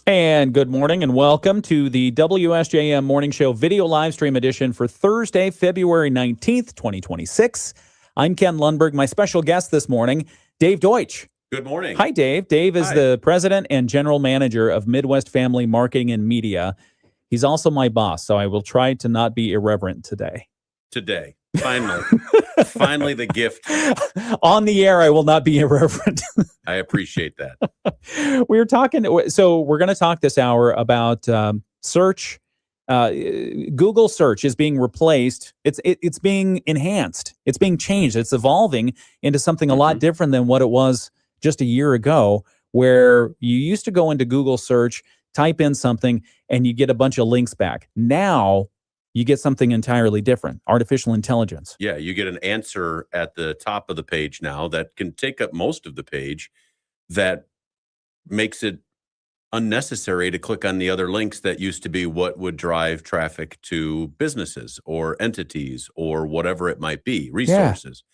And good morning and welcome to the WSJM Morning Show video live stream edition for Thursday, February 19th, 2026. I'm Ken Lundberg. My special guest this morning, Dave Doetsch. Good morning. Hi, Dave. Dave is Hi. the president and general manager of Midwest Family Marketing and Media. He's also my boss, so I will try to not be irreverent today. Finally. Finally, the gift. On the air, I will not be irreverent. I appreciate that. We were talking, so we're going to talk this hour about search. Google search is being replaced. It's being enhanced. It's being changed. It's evolving into something a lot different than what it was just a year ago, where you used to go into Google search, type in something, and you get a bunch of links back. Now you get something entirely different, artificial intelligence. Yeah, you get an answer at the top of the page now that can take up most of the page, that makes it unnecessary to click on the other links that used to be what would drive traffic to businesses or entities or whatever it might be, resources.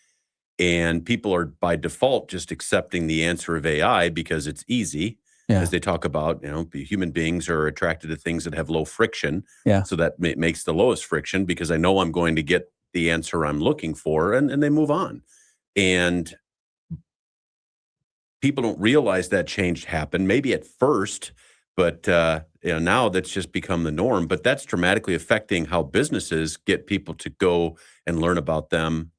And people are by default just accepting the answer of AI because it's easy. As they talk about, human beings are attracted to things that have low friction. So that makes the lowest friction because I know I'm going to get the answer I'm looking for, and they move on. And people don't realize that change happened, maybe at first, but now that's just become the norm. But that's dramatically affecting how businesses get people to go and learn about them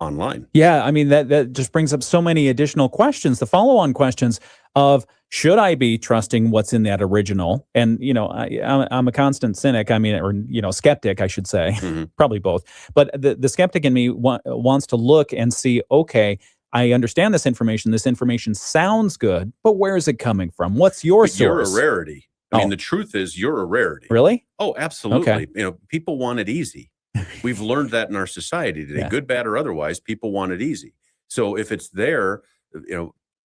online. Yeah, I mean, that just brings up so many additional questions, the follow-on questions of, should I be trusting what's in that original? And, I'm a constant cynic, or skeptic, I should say, probably both. But the skeptic in me wants to look and see, okay, I understand this information. This information sounds good, but where is it coming from? What's your source? You're a rarity. I mean, the truth is you're a rarity. Really? Oh, absolutely. Okay. People want it easy. We've learned that in our society today, good, bad, or otherwise, people want it easy. So if it's there,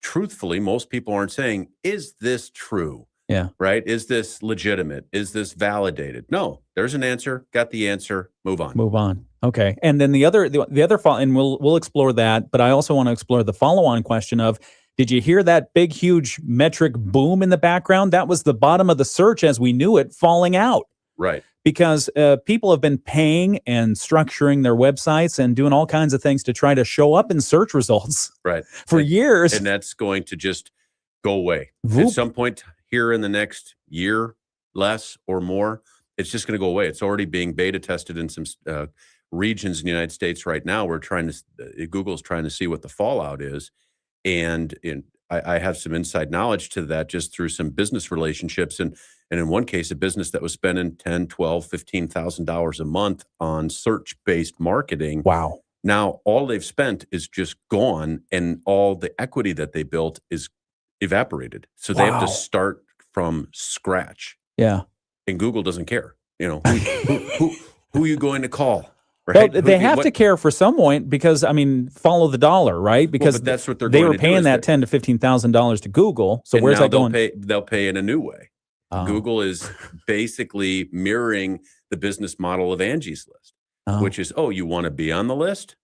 truthfully, most people aren't saying, is this true? Yeah. Right? Is this legitimate? Is this validated? No, there's an answer, got the answer, move on. Move on. Okay. And then the other and we'll explore that, but I also want to explore the follow-on question of, did you hear that big, huge metric boom in the background? That was the bottom of the search as we knew it falling out. Right. Because people have been paying and structuring their websites and doing all kinds of things to try to show up in search results for years. And that's going to just go away. Whoop. At some point here in the next year, less or more, it's just going to go away. It's already being beta tested in some regions in the United States right now. Google's trying to see what the fallout is. And I have some inside knowledge to that just through some business relationships. And in one case, a business that was spending $10,000, $12,000, $15,000 a month on search-based marketing. Wow. Now, all they've spent is just gone, and all the equity that they built is evaporated. So they have to start from scratch. Yeah. And Google doesn't care. Who are you going to call? Right? Well, they have to care for some point because, follow the dollar, right? Because but that's what they were paying that $10,000 to $15,000 to Google. So where's that going? They'll pay in a new way. Google is basically mirroring the business model of Angie's List, which is, you want to be on the list?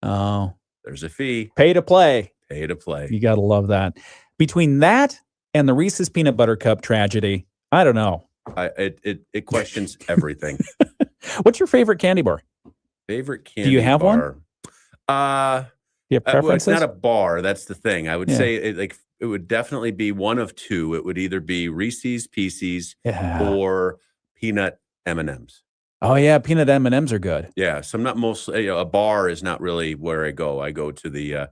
Oh, there's a fee. Pay to play. Pay to play. You got to love that. Between that and the Reese's Peanut Butter Cup tragedy, I don't know. It questions everything. What's your favorite candy bar? Favorite candy bar? Do you have one? Do you have preferences? It's not a bar. That's the thing. I would say it would definitely be one of two. It would either be Reese's Pieces or peanut M&Ms. Oh yeah, peanut M&Ms are good. Yeah, so I'm not a bar is not really where I go. I go to the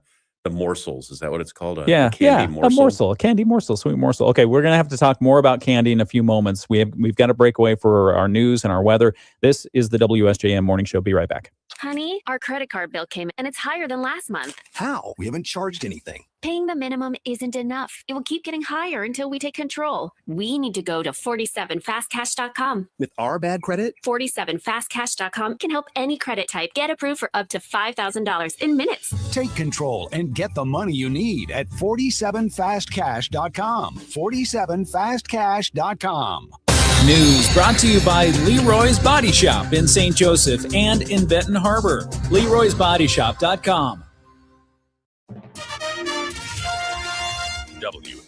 morsels. Is that what it's called? A morsel, a candy morsel, sweet morsel. Okay, we're gonna have to talk more about candy in a few moments. We've got to break away for our news and our weather. This is the WSJM Morning Show. Be right back. Honey, our credit card bill came and it's higher than last month. How? We haven't charged anything. Paying the minimum isn't enough. It will keep getting higher until we take control. We need to go to 47fastcash.com. With our bad credit? 47fastcash.com can help any credit type get approved for up to $5,000 in minutes. Take control and get the money you need at 47fastcash.com. 47fastcash.com. News brought to you by Leroy's Body Shop in St. Joseph and in Benton Harbor. Leroy'sBodyShop.com.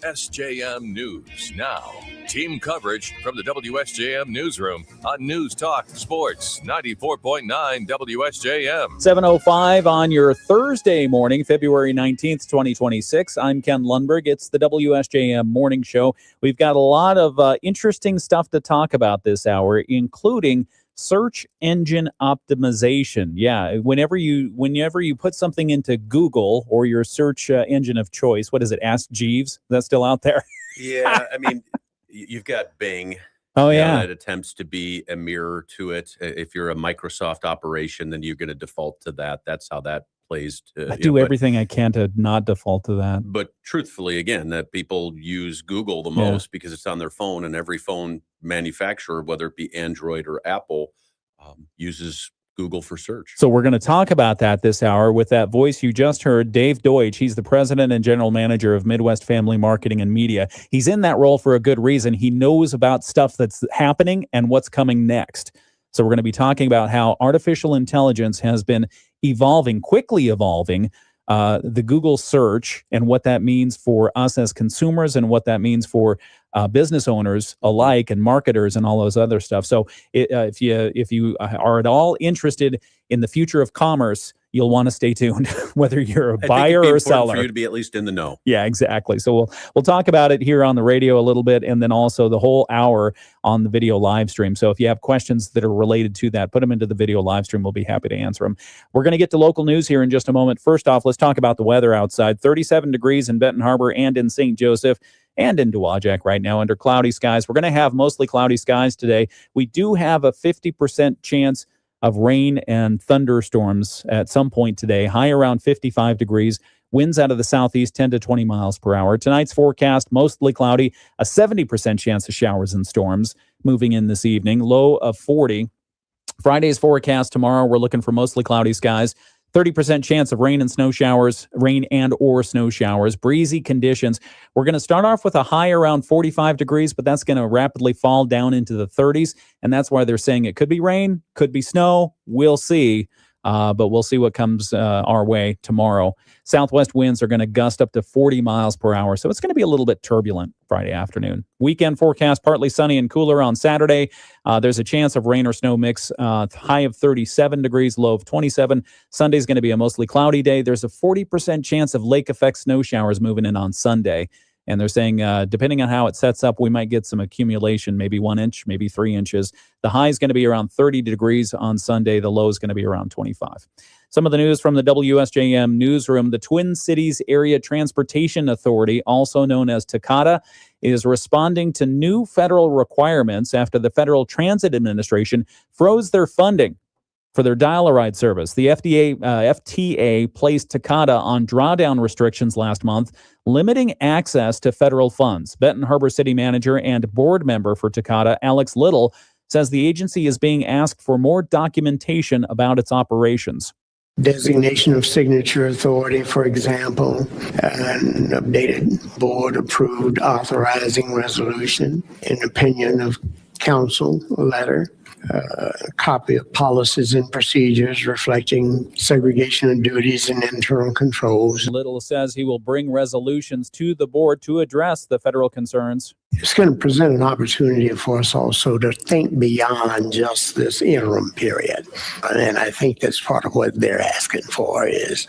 WSJM News Now. Team coverage from the WSJM Newsroom on News Talk Sports 94.9 WSJM. 7:05 on your Thursday morning, February 19th, 2026. I'm Ken Lundberg. It's the WSJM Morning Show. We've got a lot of interesting stuff to talk about this hour, including search engine optimization. Yeah, whenever you put something into Google or your search engine of choice, what is it? Ask Jeeves? Is that still out there? Yeah, I mean, you've got Bing. Oh, you know, yeah. that attempts to be a mirror to it. If you're a Microsoft operation, then you're going to default to that. That's how that plays. I do everything I can to not default to that. But truthfully, again, that people use Google the most because it's on their phone, and every phone manufacturer, whether it be Android or Apple, uses Google for search. So we're going to talk about that this hour with that voice you just heard, Dave Doetsch. He's the president and general manager of Midwest Family Marketing and Media. He's in that role for a good reason. He knows about stuff that's happening and what's coming next. So we're going to be talking about how artificial intelligence has been quickly evolving, the Google search and what that means for us as consumers and what that means for business owners alike and marketers and all those other stuff. So if you are at all interested in the future of commerce, you'll want to stay tuned, whether you're a buyer or a seller. For you to be at least in the know. Yeah, exactly. So we'll talk about it here on the radio a little bit, and then also the whole hour on the video live stream. So if you have questions that are related to that, put them into the video live stream. We'll be happy to answer them. We're going to get to local news here in just a moment. First off, let's talk about the weather outside. 37 degrees in Benton Harbor and in St. Joseph and in Dowagiac right now under cloudy skies. We're going to have mostly cloudy skies today. We do have a 50% chance of rain and thunderstorms at some point today, high around 55 degrees. Winds out of the southeast 10 to 20 miles per hour. Tonight's forecast, mostly cloudy, a 70% chance of showers and storms moving in this evening, low of 40. Friday's forecast tomorrow, we're looking for mostly cloudy skies. 30% chance of rain and or snow showers, breezy conditions. We're going to start off with a high around 45 degrees, but that's going to rapidly fall down into the 30s. And that's why they're saying it could be rain, could be snow. We'll see. But we'll see what comes our way tomorrow. Southwest winds are going to gust up to 40 miles per hour. So it's going to be a little bit turbulent Friday afternoon. Weekend forecast, partly sunny and cooler on Saturday. There's a chance of rain or snow mix, high of 37 degrees, low of 27. Sunday's going to be a mostly cloudy day. There's a 40% chance of lake effect snow showers moving in on Sunday. And they're saying, depending on how it sets up, we might get some accumulation, maybe 1 inch, maybe 3 inches. The high is going to be around 30 degrees on Sunday. The low is going to be around 25. Some of the news from the WSJM newsroom. The Twin Cities Area Transportation Authority, also known as TCATA, is responding to new federal requirements after the Federal Transit Administration froze their funding for their dial-a-ride service. The FTA placed TCATA on drawdown restrictions last month, limiting access to federal funds. Benton Harbor City Manager and board member for TCATA, Alex Little, says the agency is being asked for more documentation about its operations. Designation of signature authority, for example, an updated board-approved authorizing resolution, an opinion of council letter, a copy of policies and procedures reflecting segregation of duties and internal controls. Little says he will bring resolutions to the board to address the federal concerns. It's going to present an opportunity for us also to think beyond just this interim period. And I think that's part of what they're asking for is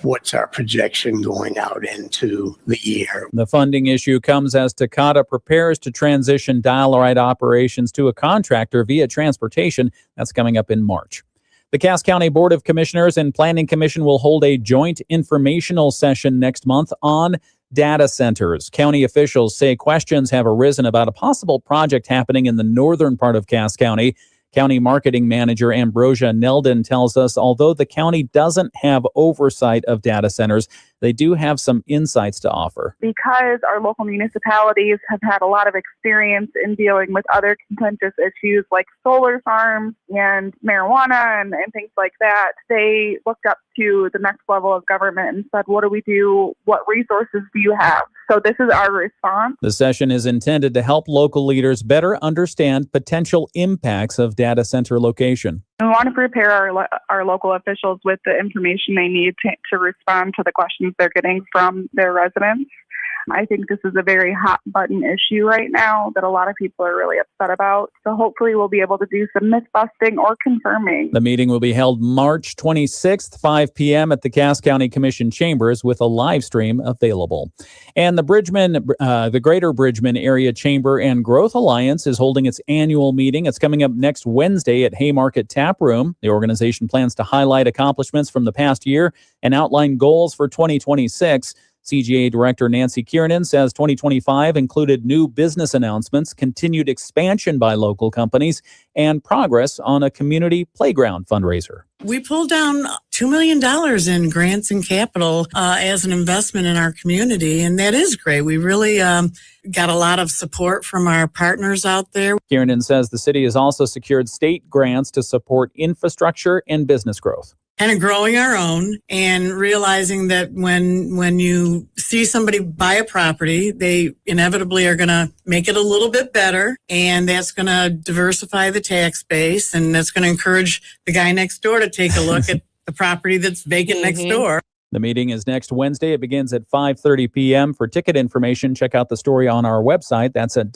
what's our projection going out into the year. The funding issue comes as TCATA prepares to transition dial-a-ride operations to a contractor via transportation. That's coming up in March. The Cass County Board of Commissioners and Planning Commission will hold a joint informational session next month on data centers. County officials say questions have arisen about a possible project happening in the northern part of Cass County. County Marketing Manager Ambrosia Nelden tells us although the county doesn't have oversight of data centers, they do have some insights to offer. Because our local municipalities have had a lot of experience in dealing with other contentious issues like solar farms and marijuana and things like that, they looked up to the next level of government and said, what do we do? What resources do you have? So this is our response. The session is intended to help local leaders better understand potential impacts of data center location. We want to prepare our local officials with the information they need to respond to the questions they're getting from their residents. I think this is a very hot button issue right now that a lot of people are really upset about. So hopefully we'll be able to do some myth busting or confirming. The meeting will be held March 26th, 5 p.m. at the Cass County Commission chambers with a live stream available. And the Greater Bridgman Area Chamber and Growth Alliance is holding its annual meeting. It's coming up next Wednesday at Haymarket Tap Room. The organization plans to highlight accomplishments from the past year and outline goals for 2026. CGA Director Nancy Kiernan says 2025 included new business announcements, continued expansion by local companies, and progress on a community playground fundraiser. We pulled down $2 million in grants and capital as an investment in our community, and that is great. We really got a lot of support from our partners out there. Kiernan says the city has also secured state grants to support infrastructure and business growth. Kind of growing our own and realizing that when you see somebody buy a property, they inevitably are going to make it a little bit better, and that's going to diversify the tax base, and that's going to encourage the guy next door to take a look at the property that's vacant next door. The meeting is next Wednesday. It begins at 5:30 p.m. For ticket information, check out the story on our website. That's at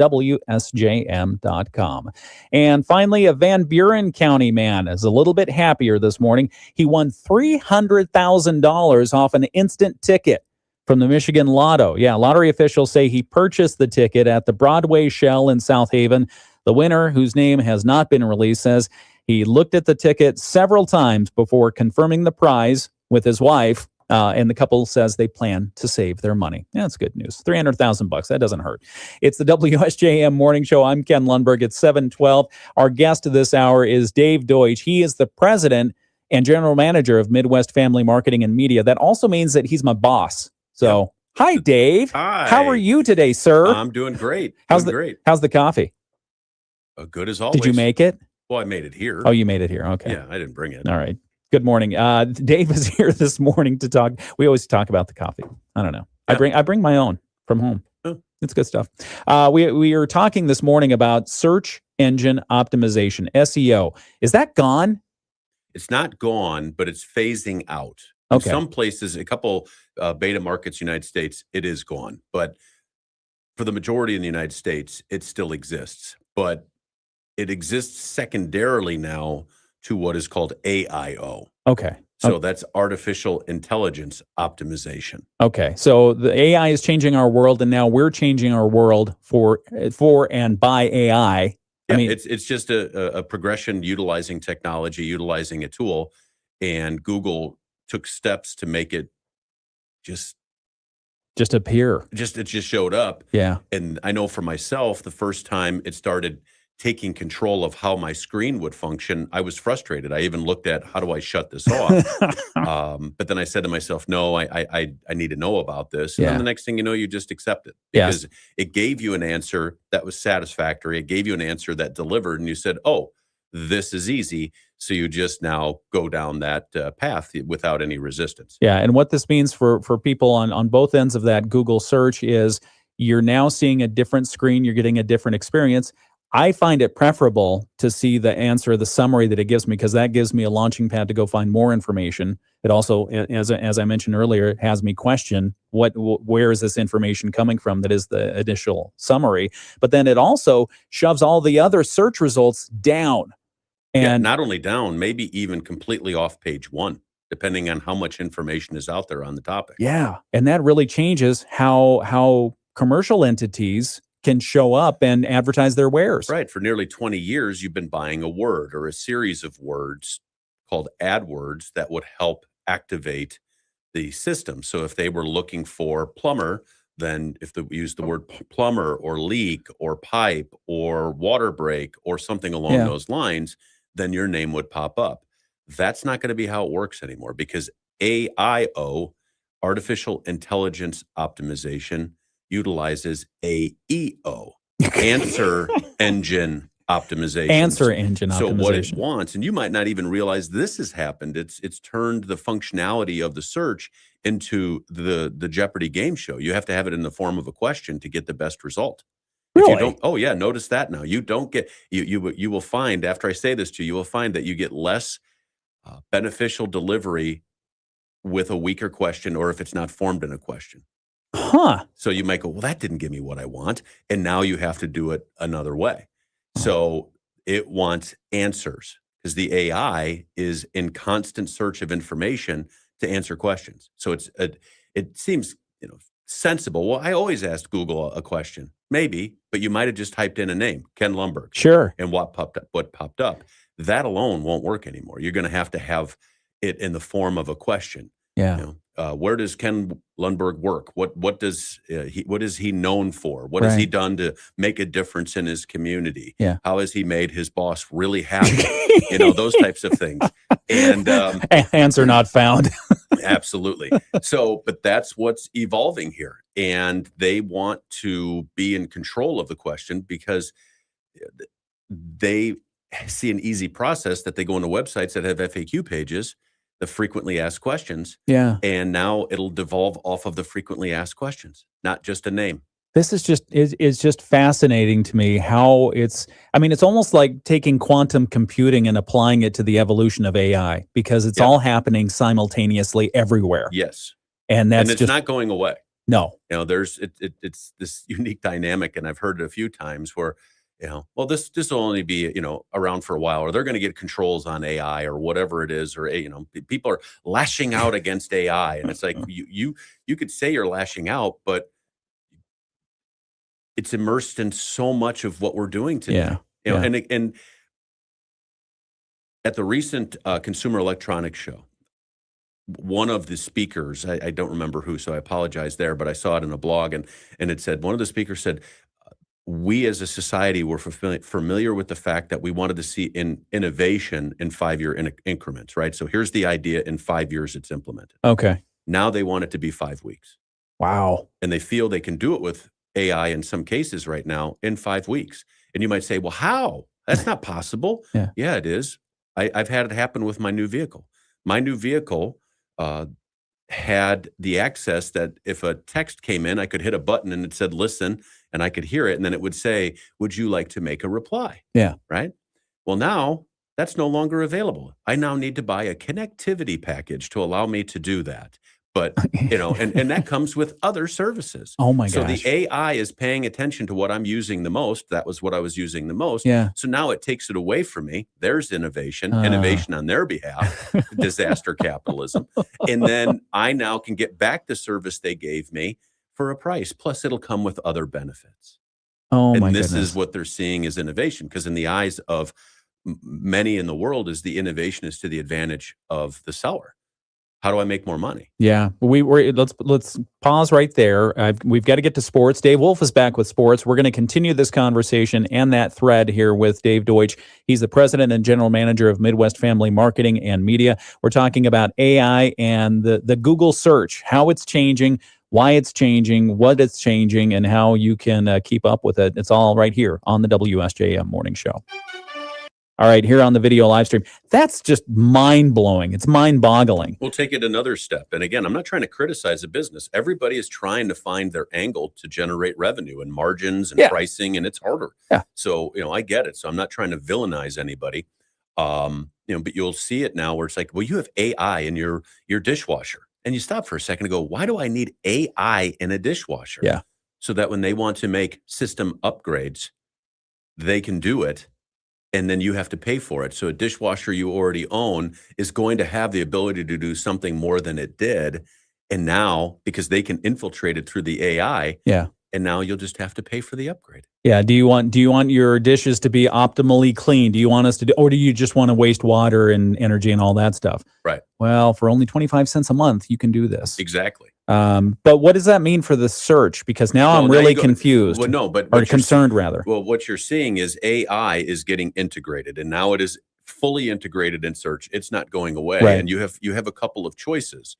WSJM.com. And finally, a Van Buren County man is a little bit happier this morning. He won $300,000 off an instant ticket from the Michigan Lotto. Yeah, lottery officials say he purchased the ticket at the Broadway Shell in South Haven. The winner, whose name has not been released, says he looked at the ticket several times before confirming the prize with his wife. And the couple says they plan to save their money. Yeah, that's good news. $300,000. That doesn't hurt. It's the WSJM Morning Show. I'm Ken Lundberg at 7:12. Our guest this hour is Dave Doetsch. He is the president and general manager of Midwest Family Marketing and Media. That also means that he's my boss. So, Hi, Dave. Hi. How are you today, sir? I'm doing great. How's great? How's the coffee? Good as always. Did you make it? Well, I made it here. Oh, you made it here. Okay. Yeah, I didn't bring it. All right. Good morning. Dave is here this morning to talk. We always talk about the coffee. I don't know. Yeah. I bring my own from home. Oh. It's good stuff. We are talking this morning about search engine optimization, SEO. Is that gone? It's not gone, but it's phasing out. Okay. In some places, a couple beta markets, United States, it is gone. But for the majority in the United States, it still exists. But it exists secondarily now to what is called AIO. Okay. So that's artificial intelligence optimization. Okay. So the AI is changing our world, and now we're changing our world for and by AI. Yeah, I mean, it's just a progression utilizing technology, utilizing a tool, and Google took steps to make it just appear. it just showed up. Yeah. And I know for myself, the first time it started taking control of how my screen would function, I was frustrated. I even looked at, how do I shut this off? But then I said to myself, no, I need to know about this. And Yeah. then the next thing you know, you just accept it. Yes. Because it gave you an answer that was satisfactory. It gave you an answer that delivered. And you said, oh, this is easy. So you just now go down that path without any resistance. Yeah. And what this means for people on both ends of that Google search is you're now seeing a different screen. You're getting a different experience. I find it preferable to see the answer, the summary that it gives me, because that gives me a launching pad to go find more information. It also, as I mentioned earlier, it has me question where is this information coming from that is the initial summary. But then it also shoves all the other search results down. And not only down, maybe even completely off page one, depending on how much information is out there on the topic. yeah, and that really changes how commercial entities can show up and advertise their wares. Right. For nearly 20 years, you've been buying a word or a series of words called AdWords that would help activate the system. So if they were looking for plumber, then if we use the word plumber or leak or pipe or water break or something along Yeah. those lines, then your name would pop up. That's not going to be how it works anymore, because AIO, artificial intelligence optimization, utilizes AEO, answer engine optimization. Answer engine So what it optimization. wants, and you might not even realize this has happened, it's turned the functionality of the search into the Jeopardy game show. You have to have it in the form of a question to get the best result. If Really? you don't, oh yeah, notice that now. You don't get, you will find, after I say this to you, you will find that you get less beneficial delivery with a weaker question, or if it's not formed in a question. Huh. So you might go, well, that didn't give me what I want. And now you have to do it another way. So it wants answers because the AI is in constant search of information to answer questions. So it seems, sensible. Well, I always ask Google a question, maybe, but you might have just typed in a name, Ken Lundberg. Sure. And what popped up. That alone won't work anymore. You're going to have it in the form of a question. Yeah. Where does Ken Lundberg work? What is he known for? What has he done to make a difference in his community? Yeah. How has he made his boss really happy? Those types of things. And answer not found. absolutely. So, but that's what's evolving here, and they want to be in control of the question because they see an easy process that they go into websites that have FAQ pages, the frequently asked questions. Yeah. And now it'll devolve off of the frequently asked questions, not just a name. This is just fascinating to me how it's almost like taking quantum computing and applying it to the evolution of AI because it's all happening simultaneously everywhere. Yes. And it's just not going away. No. It's this unique dynamic, and I've heard it a few times where well, this will only be, around for a while, or they're going to get controls on AI or whatever it is, or, people are lashing out against AI. And it's like, you could say you're lashing out, but it's immersed in so much of what we're doing today. And at the recent Consumer Electronics Show, one of the speakers, I don't remember who, so I apologize there, but I saw it in a blog, and it said, one of the speakers said, we as a society were familiar with the fact that we wanted to see innovation in 5-year increments, right? So here's the idea, in 5 years it's implemented. Okay. Now they want it to be 5 weeks. Wow. And they feel they can do it with AI in some cases right now in 5 weeks. And you might say, well, how? That's not possible. Yeah, it is. I've had it happen with my new vehicle. My new vehicle had the access that if a text came in, I could hit a button and it said, listen, and I could hear it. And then it would say, would you like to make a reply? Yeah. Right. Well, now that's no longer available. I now need to buy a connectivity package to allow me to do that. But, and that comes with other services. Oh my gosh. So the AI is paying attention to what I'm using the most. That was what I was using the most. Yeah. So now it takes it away from me. There's innovation on their behalf, disaster capitalism. And then I now can get back the service they gave me for a price. Plus it'll come with other benefits. Oh my And this goodness. is what they're seeing as innovation, because in the eyes of many in the world, is the innovation is to the advantage of the seller. How do I make more money? Yeah, let's pause right there. We've got to get to sports. Dave Wolf is back with sports. We're going to continue this conversation and that thread here with Dave Doetsch. He's the president and general manager of Midwest Family Marketing and Media. We're talking about AI and the Google search, how it's changing, why it's changing, what it's changing, and how you can keep up with it. It's all right here on the WSJM Morning Show. All right, here on the video live stream. That's just mind-blowing. It's mind-boggling. We'll take it another step. And again, I'm not trying to criticize a business. Everybody is trying to find their angle to generate revenue and margins and pricing, and it's harder. Yeah. So, I get it. So I'm not trying to villainize anybody. But you'll see it now where it's like, well, you have AI in your dishwasher. And you stop for a second and go, why do I need AI in a dishwasher? Yeah. So that when they want to make system upgrades, they can do it. And then you have to pay for it. So a dishwasher you already own is going to have the ability to do something more than it did. And now, because they can infiltrate it through the AI, and now you'll just have to pay for the upgrade. Yeah. Do you want your dishes to be optimally clean? Do you want us to do, or do you just want to waste water and energy and all that stuff? Right. Well, for only 25 cents a month, you can do this. Exactly. But what does that mean for the search? Because now I'm really confused. Well, no, but or concerned rather. Well, what you're seeing is AI is getting integrated, and now it is fully integrated in search. It's not going away, Right. and you have a couple of choices.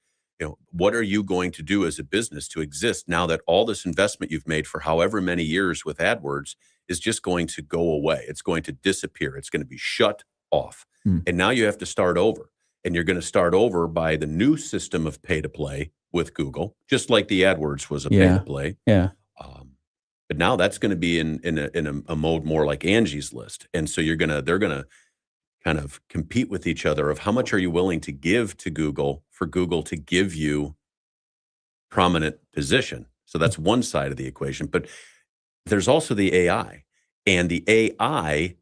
What are you going to do as a business to exist now that all this investment you've made for however many years with AdWords is just going to go away? It's going to disappear. It's going to be shut off, and now you have to start over. And you're going to start over by the new system of pay to play with Google, just like the AdWords was a pay to play. Yeah. But now that's going to be in a mode more like Angie's List, and so they're gonna kind of compete with each other of how much are you willing to give to Google for Google to give you prominent position. So that's one side of the equation. But there's also the AI. And the AI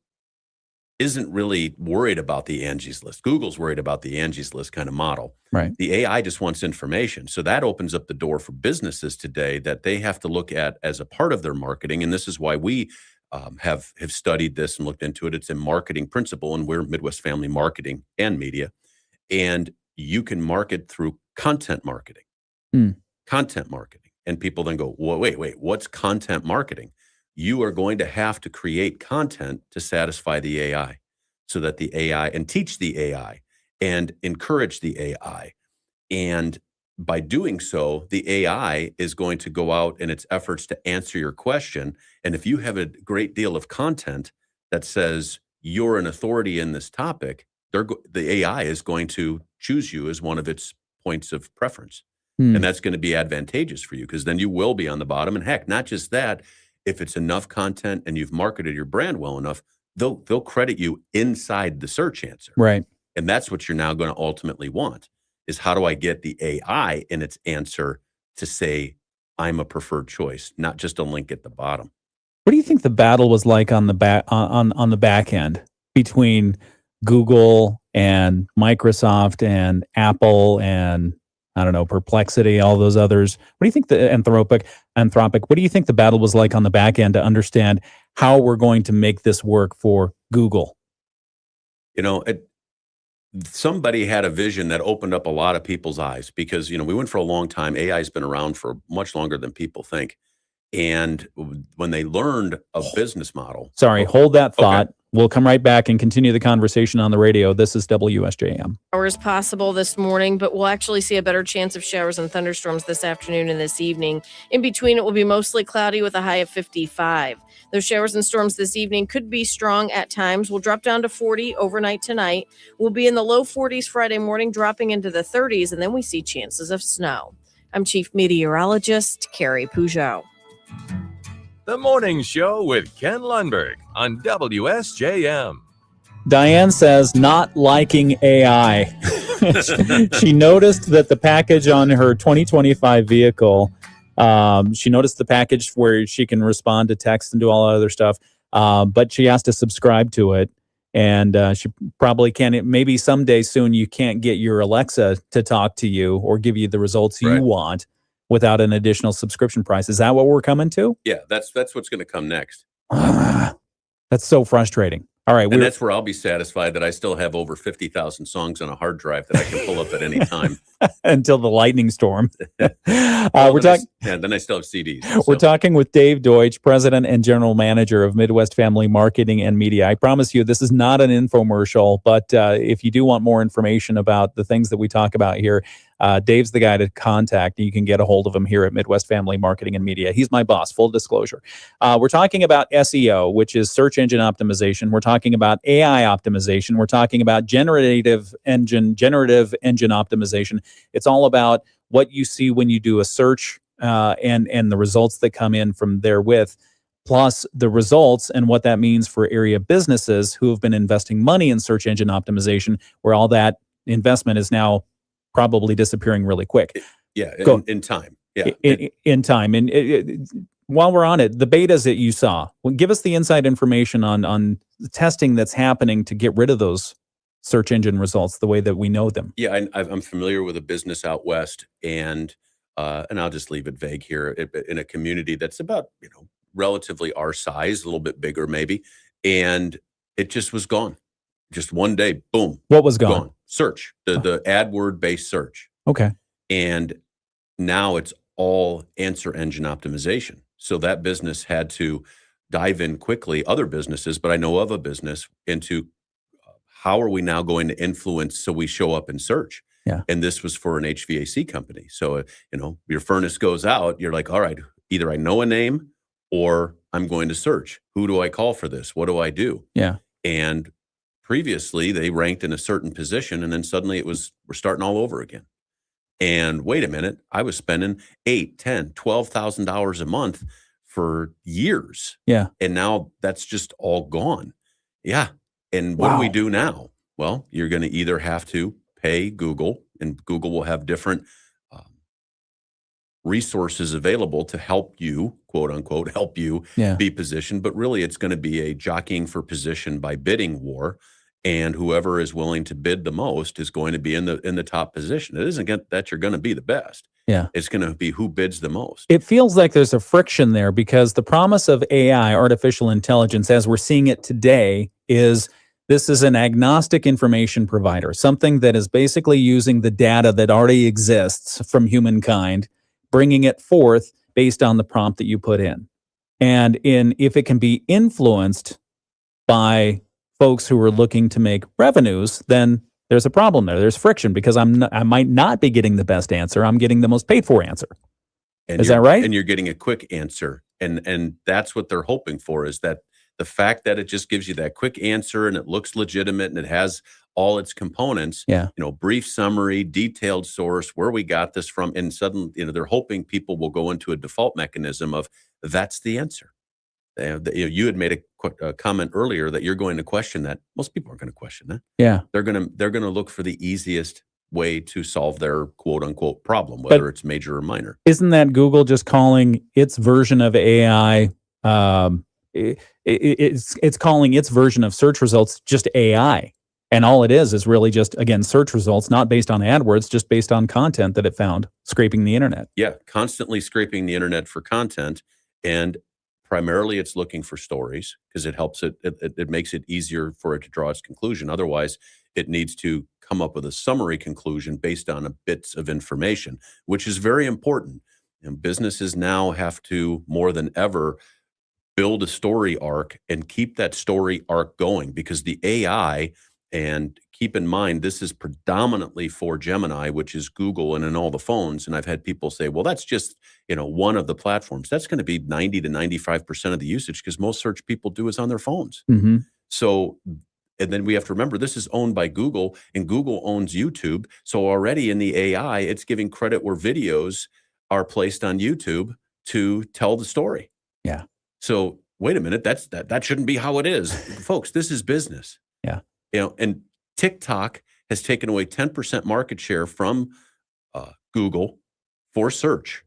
isn't really worried about the Angie's List. Google's worried about the Angie's List kind of model. Right. The AI just wants information. So that opens up the door for businesses today that they have to look at as a part of their marketing. And this is why we have studied this and looked into it. It's a marketing principle, and we're Midwest Family Marketing and Media. And you can market through content marketing. Content marketing. And people then go, well, wait, what's content marketing? You are going to have to create content to satisfy the AI, so that the AI, and teach the AI and encourage the AI. And by doing so, the AI is going to go out in its efforts to answer your question. And if you have a great deal of content that says you're an authority in this topic, the AI is going to choose you as one of its points of preference. And that's going to be advantageous for you, because then you will be on the bottom. And heck, not just that, if it's enough content and you've marketed your brand well enough, they'll credit you inside the search answer. Right. And that's what you're now going to ultimately want, is how do I get the AI in its answer to say, I'm a preferred choice, not just a link at the bottom. What do you think the battle was like on the back on the back end between Google and Microsoft and Apple and, I don't know, Perplexity, all those others? What do you think the Anthropic, what do you think the battle was like on the back end to understand how we're going to make this work for Google? Somebody had a vision that opened up a lot of people's eyes, because, we went for a long time. AI has been around for much longer than people think. And when they learned a business model. Sorry, hold that thought. Okay. We'll come right back and continue the conversation on the radio. This is WSJM. Showers possible this morning, but we'll actually see a better chance of showers and thunderstorms this afternoon and this evening. In between, it will be mostly cloudy with a high of 55. Those showers and storms this evening could be strong at times. We'll drop down to 40 overnight tonight. We'll be in the low 40s Friday morning, dropping into the 30s, and then we see chances of snow. I'm Chief Meteorologist Carrie Peugeot. The Morning Show with Ken Lundberg on WSJM. Diane says not liking AI. She noticed that the package on her 2025 vehicle, she noticed the package where she can respond to text and do all that other stuff, but she has to subscribe to it. And she probably can't, maybe someday soon you can't get your Alexa to talk to you or give you the results you want without an additional subscription price. Is that what we're coming to? Yeah, that's what's going to come next. That's so frustrating. All right. And that's where I'll be satisfied that I still have over 50,000 songs on a hard drive that I can pull up at any time. Until the lightning storm. Then I still have CDs. So. We're talking with Dave Doetsch, President and General Manager of Midwest Family Marketing and Media. I promise you, this is not an infomercial, but if you do want more information about the things that we talk about here, Dave's the guy to contact. You can get a hold of him here at Midwest Family Marketing and Media. He's my boss, full disclosure. We're talking about SEO, which is search engine optimization. We're talking about AI optimization. We're talking about generative engine optimization. It's all about what you see when you do a search and the results that come in from therewith, plus the results and what that means for area businesses who have been investing money in search engine optimization, where all that investment is now probably disappearing really quick. In time. Yeah. In time. And while we're on it, the betas that you saw, give us the inside information on the testing that's happening to get rid of those search engine results the way that we know them. Yeah, I'm familiar with a business out west, and I'll just leave it vague here, in a community that's about, relatively our size, a little bit bigger maybe, and it just was gone. Just one day, boom. What was gone? Search, the AdWord based search. Okay. And now it's all answer engine optimization. So that business had to dive in quickly, other businesses, but I know of a business, into how are we now going to influence so we show up in search? Yeah. And this was for an HVAC company. So, your furnace goes out, you're like, all right, either I know a name or I'm going to search. Who do I call for this? What do I do? Yeah. And previously they ranked in a certain position, and then suddenly we're starting all over again. And wait a minute, I was spending $8,000, $10,000, $12,000 a month for years. Yeah. And now that's just all gone. Yeah. And what do we do now? Well, you're going to either have to pay Google, and Google will have different resources available to help you, quote unquote, help you be positioned. But really, it's going to be a jockeying for position by bidding war. And whoever is willing to bid the most is going to be in the top position. It isn't that you're going to be the best. Yeah. It's going to be who bids the most. It feels like there's a friction there because the promise of AI, artificial intelligence, as we're seeing it today, is this is an agnostic information provider, something that is basically using the data that already exists from humankind, bringing it forth based on the prompt that you put in. And if it can be influenced by folks who are looking to make revenues, then there's a problem there. There's friction because I might not be getting the best answer. I'm getting the most paid for answer. Is that right? And you're getting a quick answer. And that's what they're hoping for, is that the fact that it just gives you that quick answer and it looks legitimate and it has all its components, brief summary, detailed source, where we got this from. And suddenly, they're hoping people will go into a default mechanism of that's the answer. You had made a comment earlier that you're going to question that. Most people aren't going to question that. Yeah. They're going to look for the easiest way to solve their quote unquote problem, whether it's major or minor. Isn't that Google just calling its version of AI? It's calling its version of search results just AI. And all it is really just, again, search results, not based on AdWords, just based on content that it found scraping the internet. Yeah, constantly scraping the internet for content. And primarily it's looking for stories because it helps it makes it easier for it to draw its conclusion. Otherwise, it needs to come up with a summary conclusion based on bits of information, which is very important. And businesses now have to, more than ever, build a story arc and keep that story arc going, because the AI, and keep in mind, this is predominantly for Gemini, which is Google and in all the phones. And I've had people say, well, that's just, one of the platforms. That's going to be 90 to 95% of the usage because most search people do is on their phones. Mm-hmm. So, and then we have to remember this is owned by Google and Google owns YouTube. So already in the AI, it's giving credit where videos are placed on YouTube to tell the story. Yeah. So wait a minute, that shouldn't be how it is. Folks, this is business. Yeah. And TikTok has taken away 10% market share from Google for search.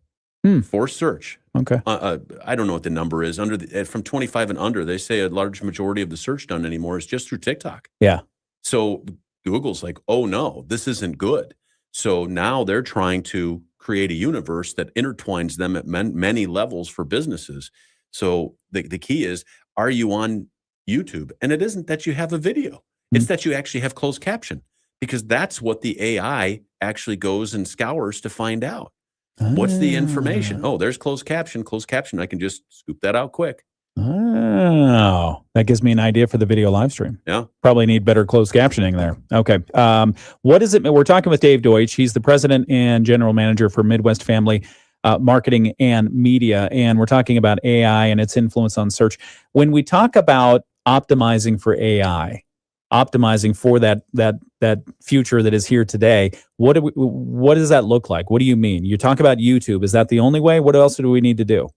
For search. Okay. I don't know what the number is. From 25 and under, they say a large majority of the search done anymore is just through TikTok. Yeah. So Google's like, oh no, this isn't good. So now they're trying to create a universe that intertwines them at many levels for businesses. So the key is, are you on YouTube? And it isn't that you have a video. It's that you actually have closed caption, because that's what the AI actually goes and scours to find out. What's the information? Oh, there's closed caption. Closed caption. I can just scoop that out quick. Oh, that gives me an idea for the video live stream. Yeah. Probably need better closed captioning there. Okay. What is it? We're talking with Dave Doetsch. He's the president and general manager for Midwest Family Marketing and Media. And we're talking about AI and its influence on search. When we talk about optimizing for AI, optimizing for that future that is here today, what does that look like? What do you mean? You talk about YouTube. Is that the only way? What else do we need to do?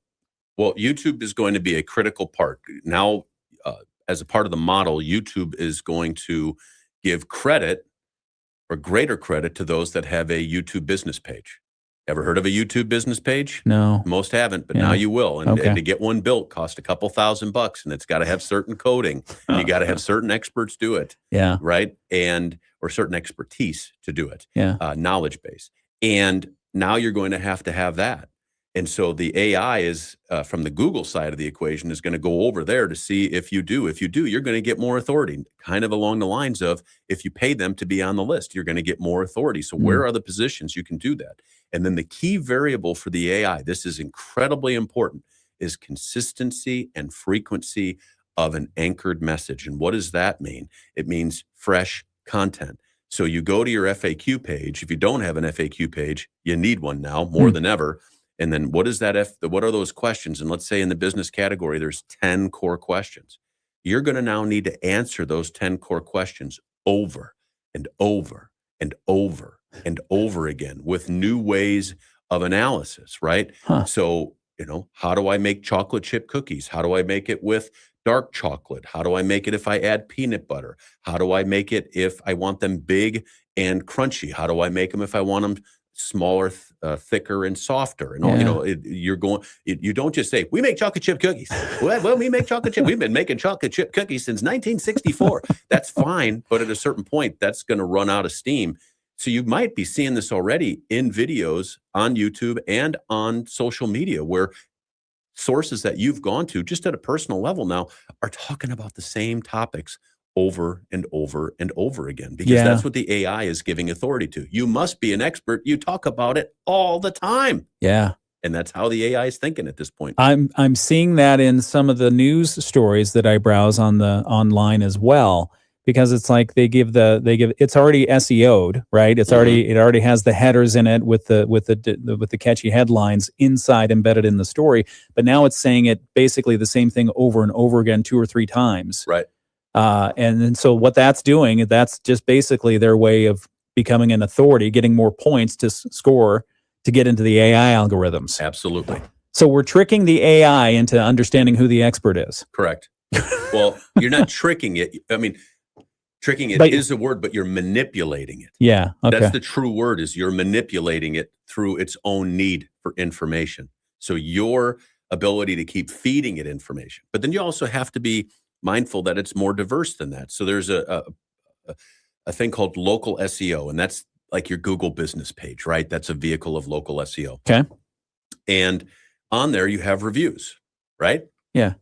Well, YouTube is going to be a critical part. Now, as a part of the model, YouTube is going to give credit or greater credit to those that have a YouTube business page. Ever heard of a YouTube business page? No. Most haven't, but now you will. And, Okay. and to get one built cost a couple $1,000, and it's got to have certain coding. And you got to have certain experts do it. Yeah. Right. Or certain expertise to do it. Yeah. Knowledge base. And now you're going to have that. And so the AI is from the Google side of the equation is going to go over there to see if you do, you're going to get more authority, kind of along the lines of if you pay them to be on the list, you're going to get more authority. So where are the positions you can do that? And then the key variable for the AI, this is incredibly important, is consistency and frequency of an anchored message. And what does that mean? It means fresh content. So you go to your FAQ page. If you don't have an FAQ page, you need one now more than ever. And then what is that? What are those questions? And let's say in the business category, there's 10 core questions. You're going to now need to answer those 10 core questions over and over and over and over again with new ways of analysis, right? So, how do I make chocolate chip cookies? How do I make it with dark chocolate? How do I make it if I add peanut butter? How do I make it if I want them big and crunchy? How do I make them if I want them smaller, thicker, and softer. And all, you know, you don't just say, we make chocolate chip cookies. Well, we make chocolate chip. We've been making chocolate chip cookies since 1964. That's fine. But at a certain point, that's going to run out of steam. So you might be seeing this already in videos on YouTube and on social media where sources that you've gone to just at a personal level now are talking about the same topics over and over and over again, because that's what the AI is giving authority to. You must be an expert. You talk about it all the time. Yeah. And that's how the AI is thinking at this point. I'm seeing that in some of the news stories that I browse on the online as well, because it's like they give it's already SEO'd, right? It's it already has the headers in it with the catchy headlines inside embedded in the story, but now it's saying it basically the same thing over and over again 2 or 3 times. Right. And so what that's doing, that's just basically their way of becoming an authority, getting more points to score to get into the AI algorithms. Absolutely. So we're tricking the AI into understanding who the expert is. Correct. Well, you're not tricking it. I mean, tricking it is a word, but you're manipulating it. Yeah. Okay. That's the true word, is you're manipulating it through its own need for information. So your ability to keep feeding it information. But then you also have to be mindful that it's more diverse than that. So there's a thing called local SEO, and that's like your Google business page, right? That's a vehicle of local SEO. Okay. And on there you have reviews, right? Yeah.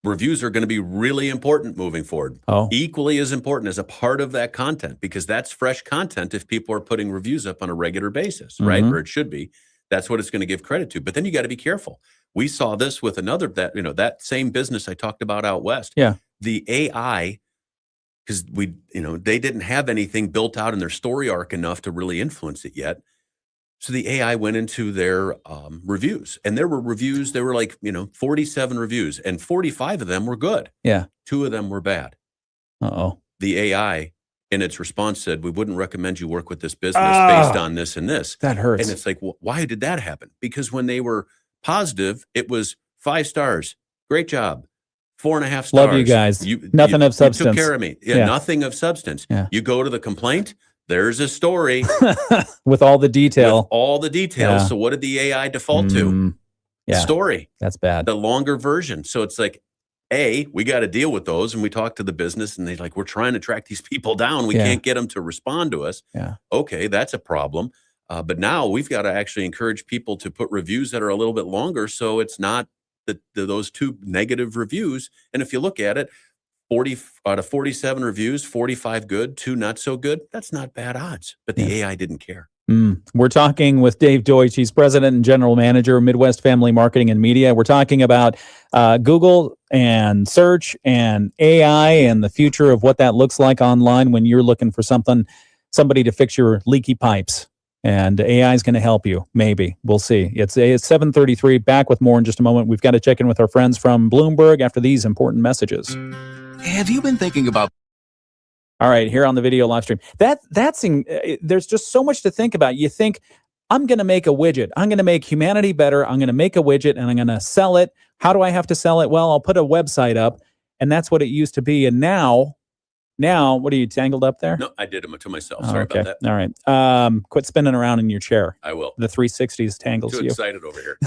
Reviews are going to be really important moving forward. Equally as important as a part of that content, because that's fresh content if people are putting reviews up on a regular basis, right? Or it should be. That's what it's going to give credit to. But then you got to be careful. We saw this with that same business I talked about out west. Yeah. The AI, because they didn't have anything built out in their story arc enough to really influence it yet. So the AI went into their reviews, and there were reviews. There were 47 reviews, and 45 of them were good. Yeah. 2 of them were bad. The AI, in its response, said, we wouldn't recommend you work with this business based on this and this. That hurts. And it's like, why did that happen? Because when they were positive, it was 5 stars. Great job. 4.5 stars. Love you guys. Nothing of substance. You took care of me. Yeah. Nothing of substance. Yeah. You go to the complaint, there's a story. With all the detail. Yeah. So what did the AI default to? Story. That's bad. The longer version. So it's like, we got to deal with those. And we talk to the business, and they're like, we're trying to track these people down. We can't get them to respond to us. Yeah. Okay, that's a problem. But now we've got to actually encourage people to put reviews that are a little bit longer, so it's not those 2 negative reviews. And if you look at it, 40 out of 47 reviews, 45 good, 2 not so good. That's not bad odds. But the AI didn't care. We're talking with Dave Doetsch. He's president and general manager of Midwest Family Marketing and Media. We're talking about Google and search and AI and the future of what that looks like online when you're looking for somebody to fix your leaky pipes. And AI is going to help you. Maybe. We'll see. It's 7:33. Back with more in just a moment. We've got to check in with our friends from Bloomberg after these important messages. Have you been thinking about... All right, here on the video live stream. There's just so much to think about. You think, I'm going to make a widget. I'm going to make humanity better. I'm going to make a widget and I'm going to sell it. How do I have to sell it? Well, I'll put a website up, and that's what it used to be. And now, what are you tangled up there? No, I did them to myself. Sorry about that. All right. Quit spinning around in your chair. I will. The 360s tangles Too you. excited over here.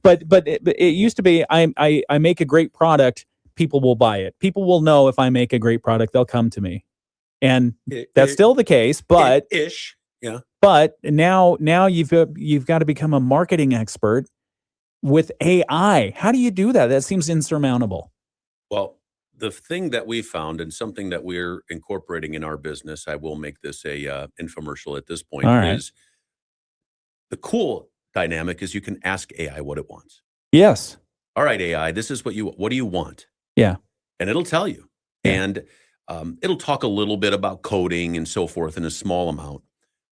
but it used to be, I make a great product. People will buy it. People will know if I make a great product, they'll come to me. And that's still the case, but ish. Yeah. But now you've got to become a marketing expert with AI. How do you do that? That seems insurmountable. Well, the thing that we found, and something that we're incorporating in our business, I will make this a infomercial at this point, is the cool dynamic is you can ask AI what it wants. Yes. All right, AI, this is what do you want? Yeah. And it'll tell you. Yeah. And it'll talk a little bit about coding and so forth in a small amount.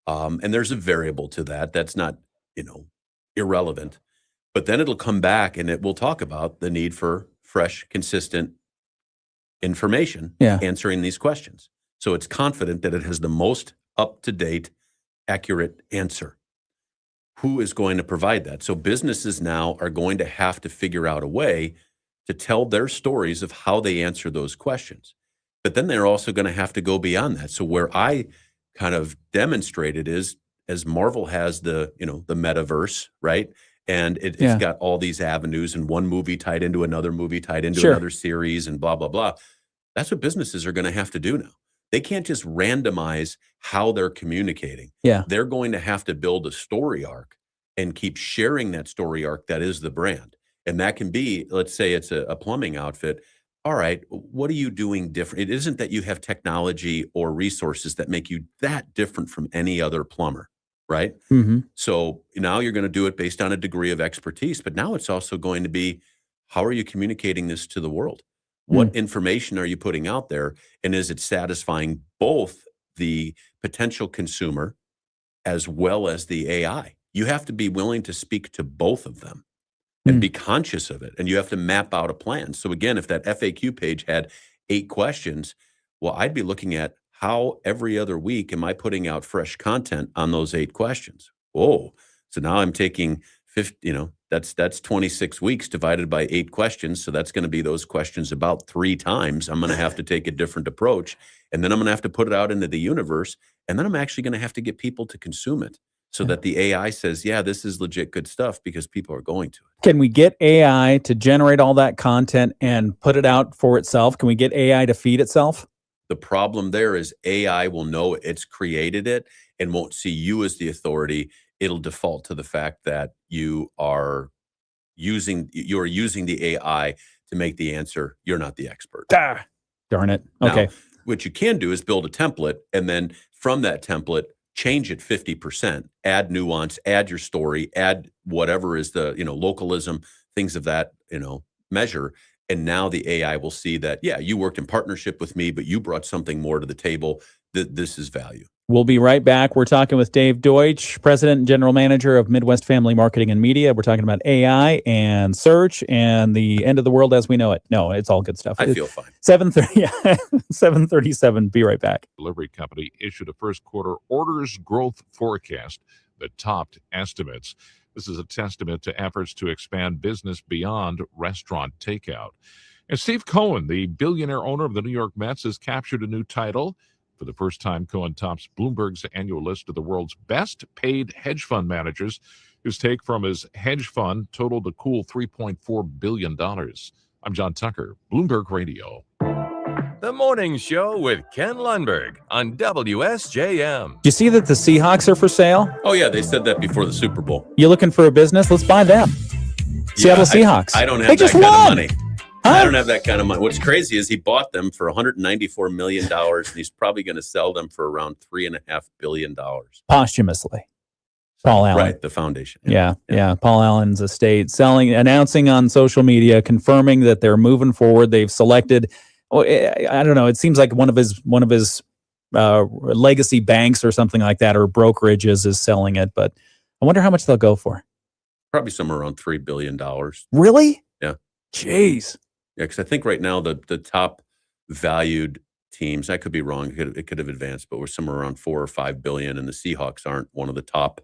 And there's a variable to that. That's not, irrelevant. But then it'll come back and it will talk about the need for fresh, consistent information answering these questions. So it's confident that it has the most up-to-date, accurate answer. Who is going to provide that? So businesses now are going to have to figure out a way to tell their stories of how they answer those questions. But then they're also going to have to go beyond that. So where I kind of demonstrated is as Marvel has the metaverse, right? And it's Yeah. got all these avenues and one movie tied into another movie, tied into Sure. another series and blah, blah, blah. That's what businesses are going to have to do now. They can't just randomize how they're communicating. Yeah. They're going to have to build a story arc and keep sharing that story arc that is the brand. And that can be, let's say it's a plumbing outfit. All right, what are you doing different? It isn't that you have technology or resources that make you that different from any other plumber, right? Mm-hmm. So now you're going to do it based on a degree of expertise, but now it's also going to be, how are you communicating this to the world? What information are you putting out there? And is it satisfying both the potential consumer as well as the AI? You have to be willing to speak to both of them and be conscious of it. And you have to map out a plan. So again, if that FAQ page had 8 questions, well, I'd be looking at how every other week am I putting out fresh content on those 8 questions? Whoa. So now I'm taking 50, that's 26 weeks divided by 8 questions. So that's going to be those questions about 3 times. I'm going to have to take a different approach. And then I'm going to have to put it out into the universe. And then I'm actually going to have to get people to consume it so that the AI says, yeah, this is legit good stuff because people are going to it. Can we get AI to generate all that content and put it out for itself? Can we get AI to feed itself? The problem there is AI will know it's created it and won't see you as the authority. It'll default to the fact that you are using the AI to make the answer. You're not the expert. Darn it. Okay. Now, what you can do is build a template, and then from that template, change it 50%, add nuance, add your story, add whatever is the, localism, things of that, measure. And now the AI will see that, yeah, you worked in partnership with me, but you brought something more to the table. This is value. We'll be right back. We're talking with Dave Doetsch, President and General Manager of Midwest Family Marketing and Media. We're talking about AI and search and the end of the world as we know it. No, it's all good stuff. I feel fine. 7:37. Be right back. Delivery company issued a first quarter orders growth forecast that topped estimates. This is a testament to efforts to expand business beyond restaurant takeout. And Steve Cohen, the billionaire owner of the New York Mets, has captured a new title. For the first time, Cohen tops Bloomberg's annual list of the world's best paid hedge fund managers, whose take from his hedge fund totaled a cool $3.4 billion. I'm John Tucker, Bloomberg Radio. The Morning Show with Ken Lundberg on WSJM. Do you see that the Seahawks are for sale? Oh, yeah. They said that before the Super Bowl. You looking for a business? Let's buy them. Seattle Seahawks. I don't have they that just kind won. of money. Huh? I don't have that kind of money. What's crazy is he bought them for $194 million, and he's probably going to sell them for around $3.5 billion. Posthumously. Paul Allen. Right, the foundation. Yeah. Paul Allen's estate announcing on social media, confirming that they're moving forward. They've selected, I don't know, it seems like one of his legacy banks or something like that, or brokerages is selling it. But I wonder how much they'll go for. Probably somewhere around $3 billion. Really? Yeah. Jeez. Yeah, because I think right now the top valued teams, I could be wrong, it could have advanced, but we're somewhere around 4 or 5 billion, and the Seahawks aren't one of the top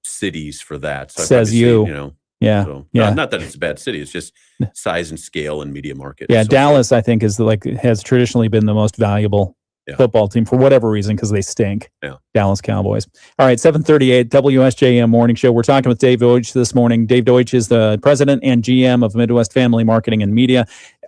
cities for that. So says you. Yeah. So, yeah. Not that it's a bad city, it's just size and scale and media market. Yeah, so Dallas, I think, has traditionally been the most valuable football team for whatever reason, because they stink. Yeah. Dallas Cowboys. All right, 7:38 WSJM Morning Show. We're talking with Dave Doetsch this morning. Dave Doetsch is the president and GM of Midwest Family Marketing and Media.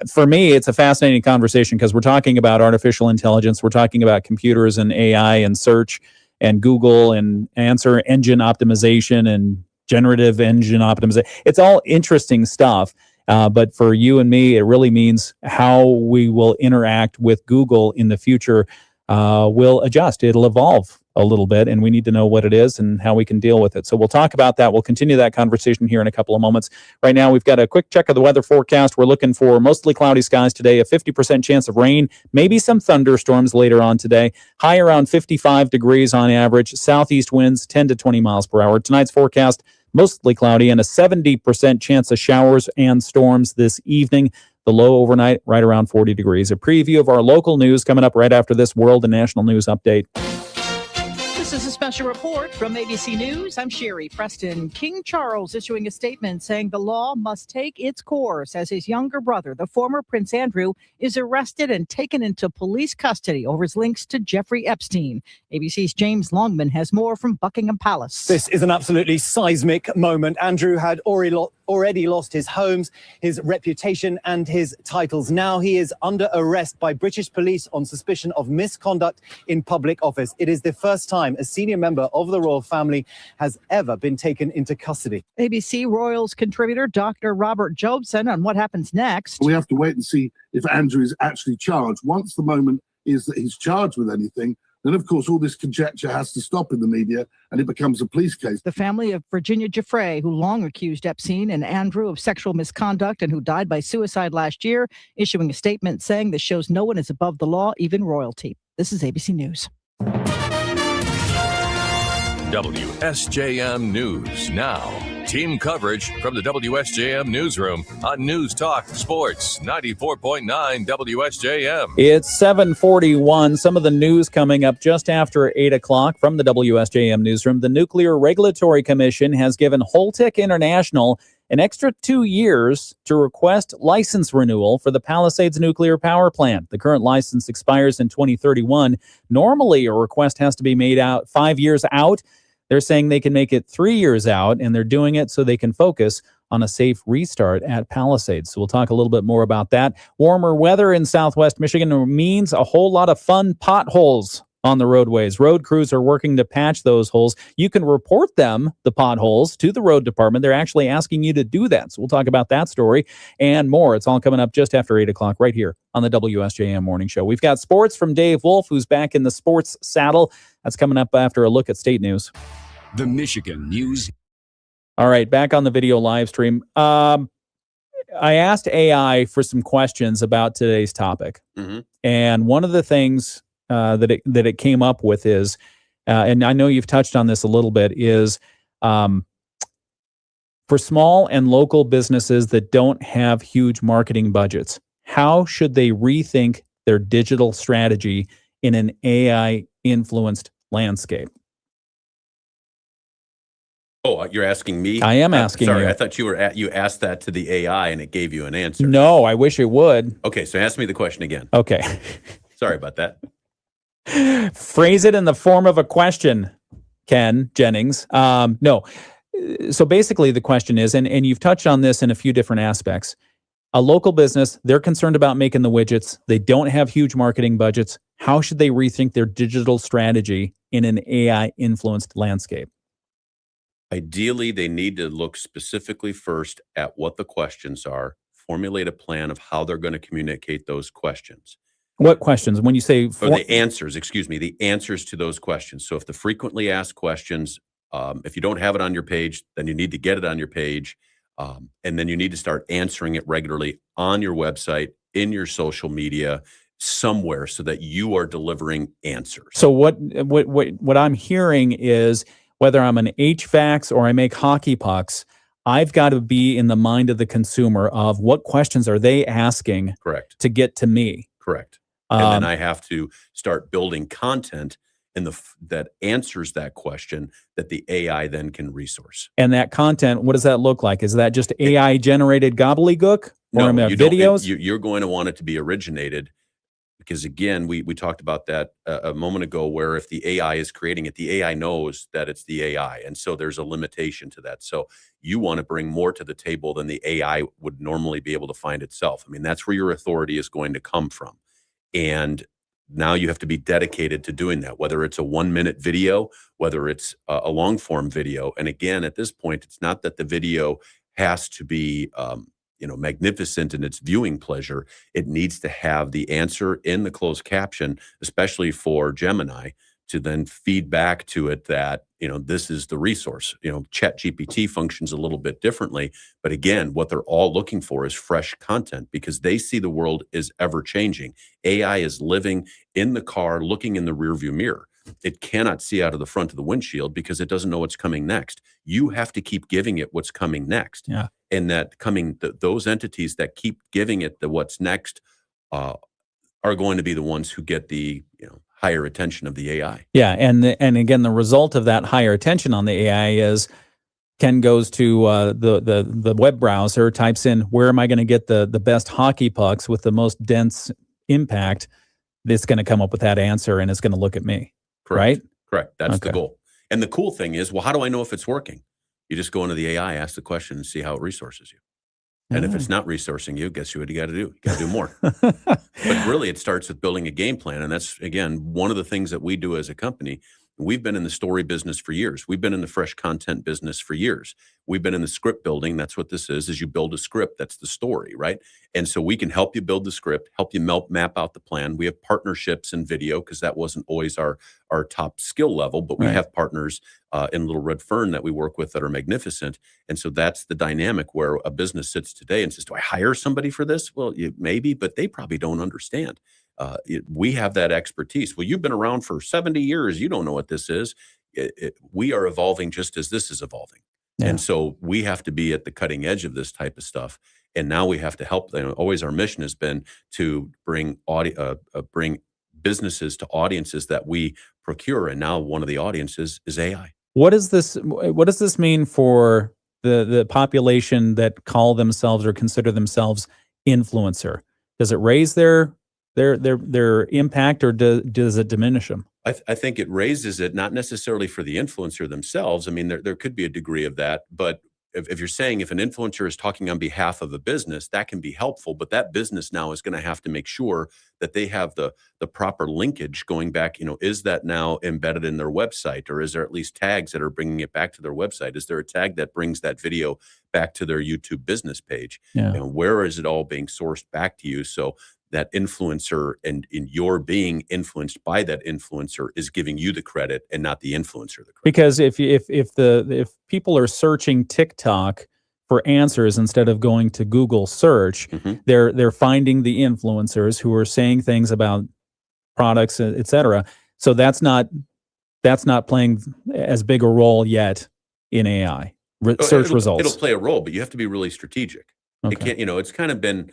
For me, it's a fascinating conversation because we're talking about artificial intelligence. We're talking about computers and AI and search and Google and answer engine optimization and generative engine optimization. It's all interesting stuff. But for you and me, it really means how we will interact with Google in the future will adjust. It'll evolve a little bit, and we need to know what it is and how we can deal with it. So we'll talk about that. We'll continue that conversation here in a couple of moments. Right now, we've got a quick check of the weather forecast. We're looking for mostly cloudy skies today, a 50% chance of rain, maybe some thunderstorms later on today. High around 55 degrees on average. Southeast winds 10 to 20 miles per hour. Tonight's forecast, mostly cloudy and a 70% chance of showers and storms this evening. The low overnight right around 40 degrees. A preview of our local news coming up right after this world and national news update. This is a Special report from ABC News. I'm Sherry Preston. King Charles issuing a statement saying the law must take its course as his younger brother, the former Prince Andrew, is arrested and taken into police custody over his links to Jeffrey Epstein. ABC's James Longman has more from Buckingham Palace. This is an absolutely seismic moment. Andrew had already lost his homes, his reputation and his titles. Now he is under arrest by British police on suspicion of misconduct in public office. It is the first time a senior member of the royal family has ever been taken into custody. ABC Royals contributor Dr. Robert Jobson on what happens next. We have to wait and see if Andrew is actually charged. Once the moment is that he's charged with anything, then, of course, all this conjecture has to stop in the media and it becomes a police case. The family of Virginia Giuffre, who long accused Epstein and Andrew of sexual misconduct and who died by suicide last year, issuing a statement saying this shows no one is above the law, even royalty. This is ABC News. WSJM News Now. Team coverage from the WSJM Newsroom on News Talk Sports 94.9 WSJM. It's 7:41. Some of the news coming up just after 8 o'clock from the WSJM Newsroom. The Nuclear Regulatory Commission has given Holtec International an extra 2 years to request license renewal for the Palisades nuclear power plant. The current license expires in 2031. Normally, a request has to be made out 5 years out. They're saying they can make it 3 years out, and they're doing it so they can focus on a safe restart at Palisades. So we'll talk a little bit more about that. Warmer weather in Southwest Michigan means a whole lot of fun potholes on the roadways. Road crews are working to patch those holes. You can report them, the potholes, to the road department. They're actually asking you to do that. So we'll talk about that story and more. It's all coming up just after 8 o'clock right here on the WSJM Morning Show. We've got sports from Dave Wolf, who's back in the sports saddle. That's coming up after a look at state news. The Michigan News. All right, back on the video live stream. I asked AI for some questions about today's topic. Mm-hmm. And one of the things that it came up with is, and I know you've touched on this a little bit, is for small and local businesses that don't have huge marketing budgets, how should they rethink their digital strategy in an AI-influenced landscape? Oh, you're asking me? I am asking sorry, you. I thought you asked that to the AI and it gave you an answer. No, I wish it would. Okay, so ask me the question again. Okay. Sorry about that. Phrase it in the form of a question, Ken Jennings. No. So basically the question is, and you've touched on this in a few different aspects. A local business, they're concerned about making the widgets. They don't have huge marketing budgets. How should they rethink their digital strategy in an AI-influenced landscape? Ideally, they need to look specifically first at what the questions are, formulate a plan of how they're going to communicate those questions. What questions? When you say... Or the answers, the answers to those questions. So if the frequently asked questions, if you don't have it on your page, then you need to get it on your page. And then you need to start answering it regularly on your website, in your social media, somewhere so that you are delivering answers. So what I'm hearing is whether I'm an HVAC or I make hockey pucks, I've got to be in the mind of the consumer of what questions are they asking Correct. To get to me. Correct. And then I have to start building content that answers that question that the AI then can resource. And that content, what does that look like? Is that just AI generated gobbledygook? Or videos? You're going to want it to be originated because, again, we talked about that a moment ago, where if the AI is creating it, the AI knows that it's the AI. And so there's a limitation to that. So you want to bring more to the table than the AI would normally be able to find itself. I mean, that's where your authority is going to come from. And now you have to be dedicated to doing that, whether it's a 1-minute video, whether it's a long form video. And again, at this point, it's not that the video has to be, magnificent in its viewing pleasure. It needs to have the answer in the closed caption, especially for Gemini, to then feed back to it that, this is the resource. ChatGPT functions a little bit differently. But again, what they're all looking for is fresh content because they see the world is ever changing. AI is living in the car, looking in the rearview mirror. It cannot see out of the front of the windshield because it doesn't know what's coming next. You have to keep giving it what's coming next. Yeah. And those entities that keep giving it the what's next are going to be the ones who get the higher attention of the AI. Yeah, and again, the result of that higher attention on the AI is Ken goes to the web browser, types in where am I going to get the best hockey pucks with the most dense impact. It's going to come up with that answer, and it's going to look at me. Correct. Right? Correct. That's Okay. the goal. And the cool thing is, well, how do I know if it's working? You just go into the AI, ask the question, and see how it resources you. And if it's not resourcing you, guess what you got to do? You got to do more. But really, it starts with building a game plan. And that's, again, one of the things that we do as a company. We've been in the story business for years. We've been in the fresh content business for years. We've been in the script building. That's what this is you build a script. That's the story, right? And so we can help you build the script, help you map out the plan. We have partnerships in video because that wasn't always our top skill level, but we Right. have partners in Little Red Fern that we work with that are magnificent. And so that's the dynamic where a business sits today and says, do I hire somebody for this? Well, maybe, but they probably don't understand. We have that expertise. Well, you've been around for 70 years. You don't know what this is. We are evolving just as this is evolving. Yeah. And so we have to be at the cutting edge of this type of stuff. And now we have to help. Always our mission has been to bring businesses to audiences that we procure. And now one of the audiences is AI. What does this mean for the population that call themselves or consider themselves influencer? Does it raise their impact, or does it diminish them? I think it raises it, not necessarily for the influencer themselves. I mean, there could be a degree of that, but if you're saying if an influencer is talking on behalf of a business, that can be helpful, but that business now is going to have to make sure that they have the proper linkage going back. Is that now embedded in their website, or is there at least tags that are bringing it back to their website? Is there a tag that brings that video back to their YouTube business page? Yeah. Where is it all being sourced back to you? So that influencer and in your being influenced by that influencer is giving you the credit and not the influencer the credit. Because if people are searching TikTok for answers instead of going to Google search, they're finding the influencers who are saying things about products, etc. So that's not playing as big a role yet in AI search results. It'll play a role, but you have to be really strategic. Okay. It can't. It's kind of been.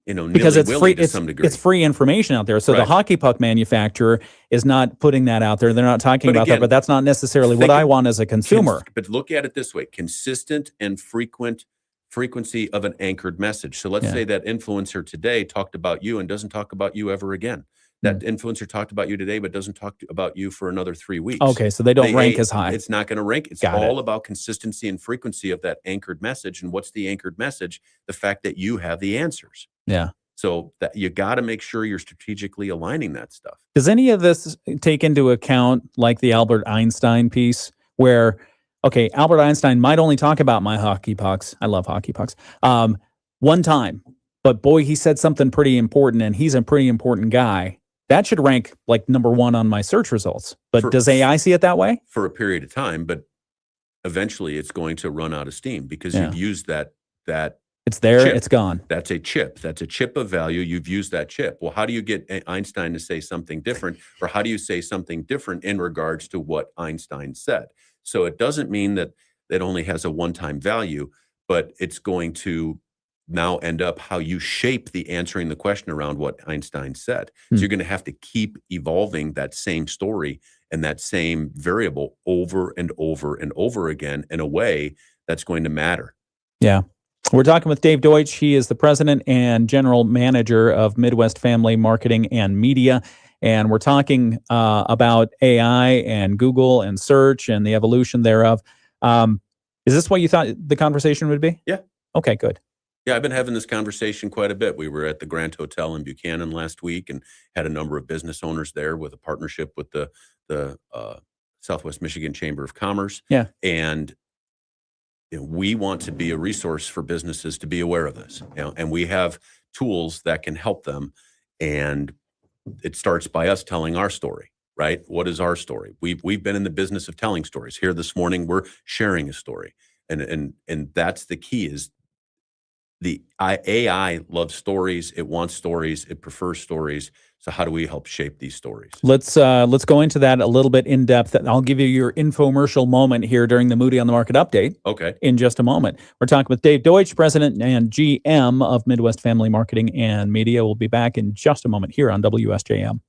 Because it's free, to some degree. it's free information out there. So the Right. hockey puck manufacturer is not putting that out there. They're not talking But about again, that, but that's not necessarily what I want as a consumer. But look at it this way: consistent and frequency of an anchored message. So let's Yeah. say that influencer today talked about you and doesn't talk about you ever again. That influencer talked about you today, but doesn't talk about you for another 3 weeks. Okay, so they don't rank as high. It's not going to rank. It's Got all it. about consistency and frequency of that anchored message. And what's the anchored message? The fact that you have the answers. Yeah. So that you got to make sure you're strategically aligning that stuff. Does any of this take into account like the Albert Einstein piece where, okay, Albert Einstein might only talk about my hockey pucks. I love hockey pucks. One time, but boy, he said something pretty important and he's a pretty important guy. That should rank like #1 on my search results. But does AI see it that way? For a period of time, but eventually it's going to run out of steam because Yeah. you've used that It's there, chip. it's gone. That's a chip. That's a chip of value. You've used that chip. Well, how do you get Einstein to say something different? Or how do you say something different in regards to what Einstein said? So it doesn't mean that it only has a one-time value, but it's going to now end up how you shape the answering the question around what Einstein said. So you're going to have to keep evolving that same story and that same variable over and over and over again in a way that's going to matter. Yeah. We're talking with Dave Doetsch. He is the president and general manager of Midwest Family Marketing and Media. And we're talking about AI and Google and search and the evolution thereof. Is this what you thought the conversation would be? Yeah. Okay, good. Yeah, I've been having this conversation quite a bit. We were at the Grand Hotel in Buchanan last week and had a number of business owners there with a partnership with the Southwest Michigan Chamber of Commerce. Yeah. And we want to be a resource for businesses to be aware of this, and we have tools that can help them. And it starts by us telling our story, right? What is our story? We've been in the business of telling stories. Here this morning, we're sharing a story, and that's the key. Is the AI loves stories. It wants stories. It prefers stories. So how do we help shape these stories? Let's go into that a little bit in depth. I'll give you your infomercial moment here during the Moody on the Market update. Okay. In just a moment. We're talking with Dave Doetsch, president and GM of Midwest Family Marketing and Media. We'll be back in just a moment here on WSJM.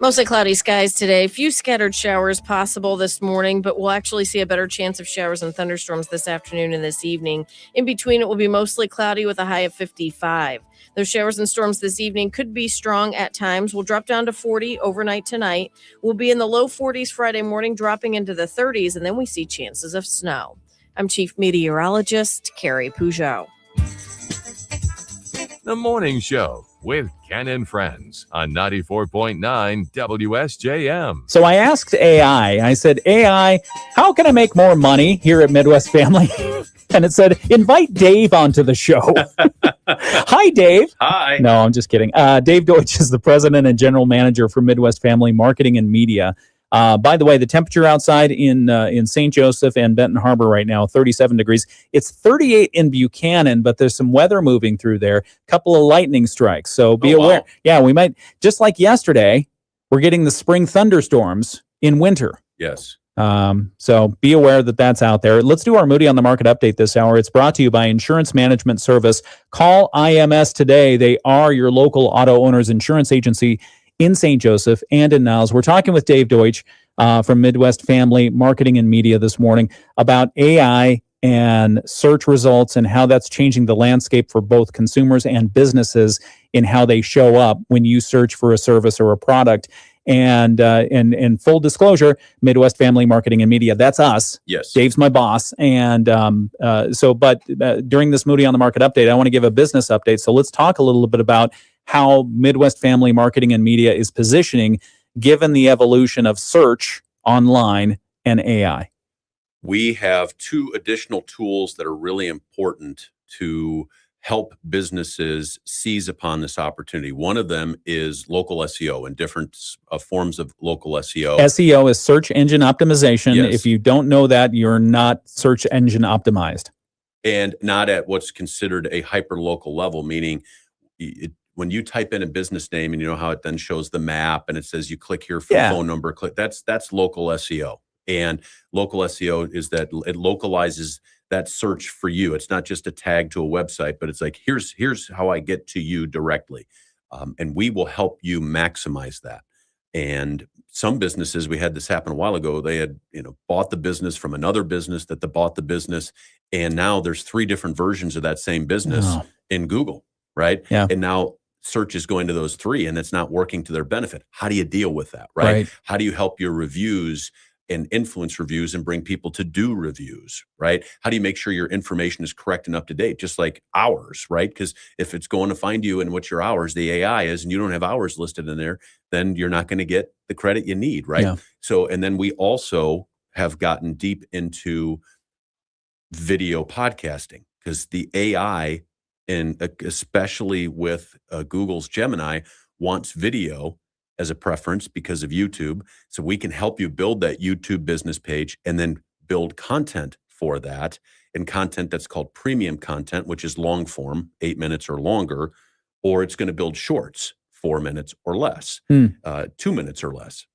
Mostly cloudy skies today. Few scattered showers possible this morning, but we'll actually see a better chance of showers and thunderstorms this afternoon and this evening. In between, it will be mostly cloudy with a high of 55. Those showers and storms this evening could be strong at times. We'll drop down to 40 overnight tonight. We'll be in the low 40s Friday morning, dropping into the 30s, and then we see chances of snow. I'm Chief Meteorologist Carrie Peugeot. The Morning Show with Ken and Friends on 94.9 WSJM. So I asked AI, I said, AI, how can I make more money here at Midwest Family? And it said, invite Dave onto the show. Hi, Dave. Hi. No, I'm just kidding. Dave Doetsch is the president and general manager for Midwest Family Marketing and Media. By the way, the temperature outside in St. Joseph and Benton Harbor right now, 37 degrees. It's 38 in Buchanan, but there's some weather moving through there. A couple of lightning strikes. So be aware. Wow. Yeah, we might, just like yesterday, we're getting the spring thunderstorms in winter. Yes. So be aware that that's out there. Let's do our Moody on the Market update this hour. It's brought to you by Insurance Management Service. Call IMS today. They are your local auto owner's insurance agency in St. Joseph and in Niles. We're talking with Dave Doetsch from Midwest Family Marketing and Media this morning about AI and search results and how that's changing the landscape for both consumers and businesses in how they show up when you search for a service or a product. And full disclosure, Midwest Family Marketing and Media, that's us. Yes. Dave's my boss. And during this Moody on the Market update, I want to give a business update. So let's talk a little bit about how Midwest Family Marketing and Media is positioning given the evolution of search online and AI. We have two additional tools that are really important to help businesses seize upon this opportunity. One of them is local SEO and different forms of local SEO. SEO is search engine optimization. Yes. If you don't know that, you're not search engine optimized. And not at what's considered a hyper-local level, meaning when you type in a business name and you know how it then shows the map and it says you click here for the phone number, that's local SEO. And local SEO is that it localizes that search for you. It's not just a tag to a website, but it's like, here's how I get to you directly. And we will help you maximize that. And some businesses, we had this happen a while ago, they had bought the business from another business that bought the business. And now there's 3 different versions of that same business in Google, right? Yeah. And now search is going to those 3 and it's not working to their benefit. How do you deal with that, right? How do you help your reviews and influence reviews and bring people to do reviews, right? How do you make sure your information is correct and up to date, just like hours, right? Because if it's going to find you and what your hours, the AI is, and you don't have hours listed in there, then you're not going to get the credit you need, right? Yeah. So, and then we also have gotten deep into video podcasting because the AI, and especially with Google's Gemini, wants video as a preference because of YouTube. So we can help you build that YouTube business page and then build content for that, and content that's called premium content, which is long form, 8 minutes or longer, or it's going to build shorts, 4 minutes or less, 2 minutes or less.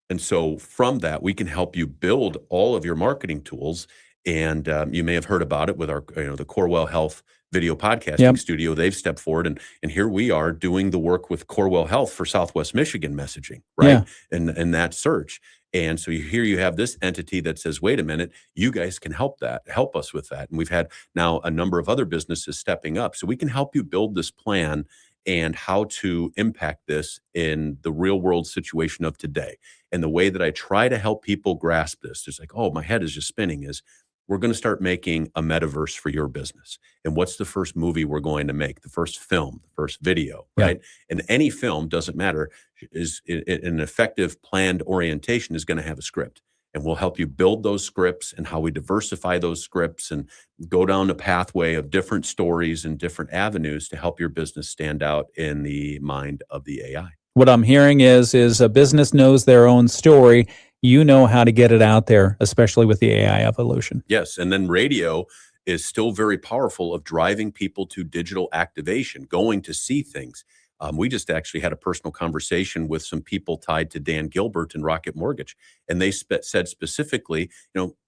And so from that, we can help you build all of your marketing tools. And you may have heard about it with our, the Corewell Health video podcasting studio. They've stepped forward, and here we are doing the work with Corewell Health for Southwest Michigan messaging, right? And that search. And so here you have this entity that says, wait a minute, you guys can help us with that. And we've had now a number of other businesses stepping up. So we can help you build this plan and how to impact this in the real world situation of today. And the way that I try to help people grasp this, it's like, oh, my head is just spinning, is we're going to start making a metaverse for your business. And what's the first movie we're going to make? The first film, the first video, right? And any film, doesn't matter, is an effective planned orientation is going to have a script. And we'll help you build those scripts and how we diversify those scripts and go down a pathway of different stories and different avenues to help your business stand out in the mind of the AI. What I'm hearing is a business knows their own story. You know how to get it out there, especially with the AI evolution. Yes. And then radio is still very powerful of driving people to digital activation, going to see things. We just actually had a personal conversation with some people tied to Dan Gilbert and Rocket Mortgage. And they said specifically,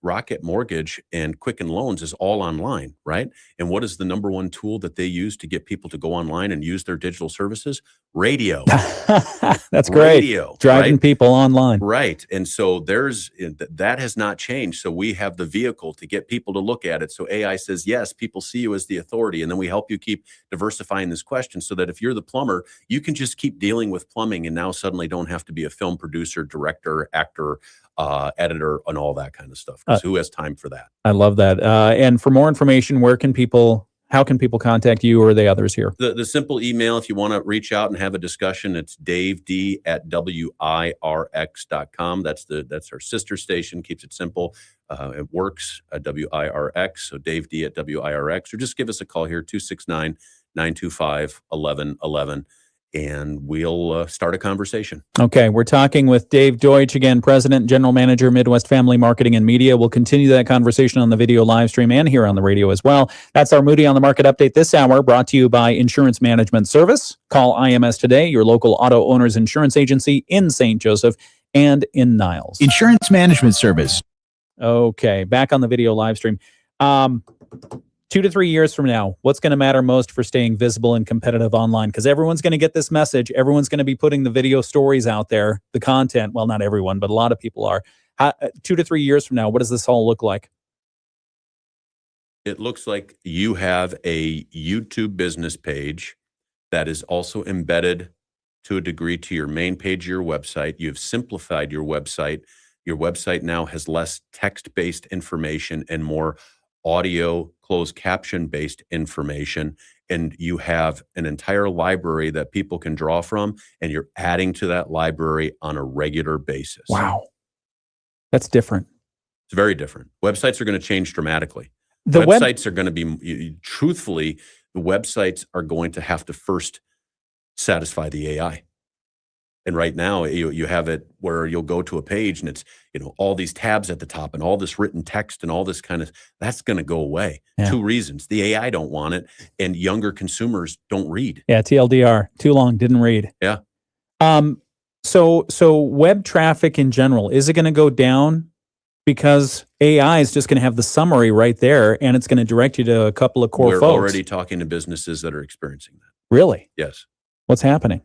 Rocket Mortgage and Quicken Loans is all online, right? And what is the number one tool that they use to get people to go online and use their digital services? Radio. That's great. Radio, Driving right? people online. Right. And so that has not changed. So we have the vehicle to get people to look at it. So AI says, yes, people see you as the authority. And then we help you keep diversifying this question so that if you're the plumber, you can just keep dealing with plumbing and now suddenly don't have to be a film producer, director, actor, editor, and all that kind of stuff. Because who has time for that? I love that. And for more information, how can people contact you or the others here? The simple email, if you want to reach out and have a discussion, it's daved@wirx.com. That's our sister station, keeps it simple. It works at WIRX, so daved@wirx, or just give us a call here, 269-925-1111. And we'll start a conversation. Okay, we're talking with Dave Doetsch, again, President and General Manager, Midwest Family Marketing and Media. We'll continue that conversation on the video live stream and here on the radio as well. That's our Moody on the Market update this hour, brought to you by Insurance Management Service. Call IMS today, your local auto owner's insurance agency in St. Joseph and in Niles. Insurance Management Service. Okay, back on the video live stream. 2 to 3 years from now, what's going to matter most for staying visible and competitive online? Because everyone's going to get this message. Everyone's going to be putting the video stories out there, the content. Well, not everyone, but a lot of people are. 2 to 3 years from now, what does this all look like? It looks like you have a YouTube business page that is also embedded to a degree to your main page of your website. You've simplified your website. Your website now has less text-based information and more audio, closed caption-based information, and you have an entire library that people can draw from, and you're adding to that library on a regular basis. Wow. That's different. It's very different. Websites are going to change dramatically. The websites are going to be, truthfully, the websites are going to have to first satisfy the AI. And right now, you have it where you'll go to a page and it's, all these tabs at the top and all this written text and all this kind of, that's going to go away. Yeah. 2 reasons. The AI don't want it, and younger consumers don't read. Yeah, TLDR, too long, didn't read. Yeah. So web traffic in general, is it going to go down? Because AI is just going to have the summary right there, and it's going to direct you to a couple of core We're folks. already talking to businesses that are experiencing that. Really? Yes. What's happening?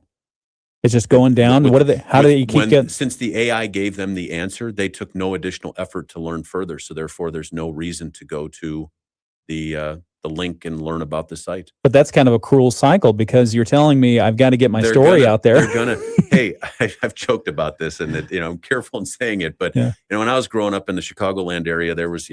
It's just going down. How do you keep getting? Since the AI gave them the answer, they took no additional effort to learn further. So therefore, there's no reason to go to the link and learn about the site. But that's kind of a cruel cycle, because you're telling me I've got to get my story out there. They're gonna. Hey, I've joked about this, and I'm careful in saying it, but Yeah. when I was growing up in the Chicagoland area, there was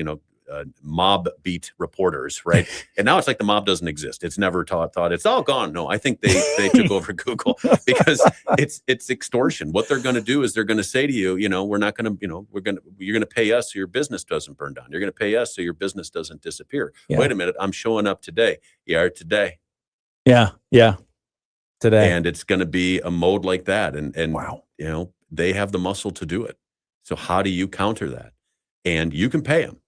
mob beat reporters, right? And now it's like the mob doesn't exist. It's never thought it's all gone. No, I think they took over Google, because it's extortion. What they're going to do is they're going to say to you, we're not going to, you're going to pay us so your business doesn't burn down. You're going to pay us so your business doesn't disappear. Yeah. Wait a minute, I'm showing up today. Yeah, today. Yeah. Today. And it's going to be a mode like that. And wow. They have the muscle to do it. So how do you counter that? And you can pay them.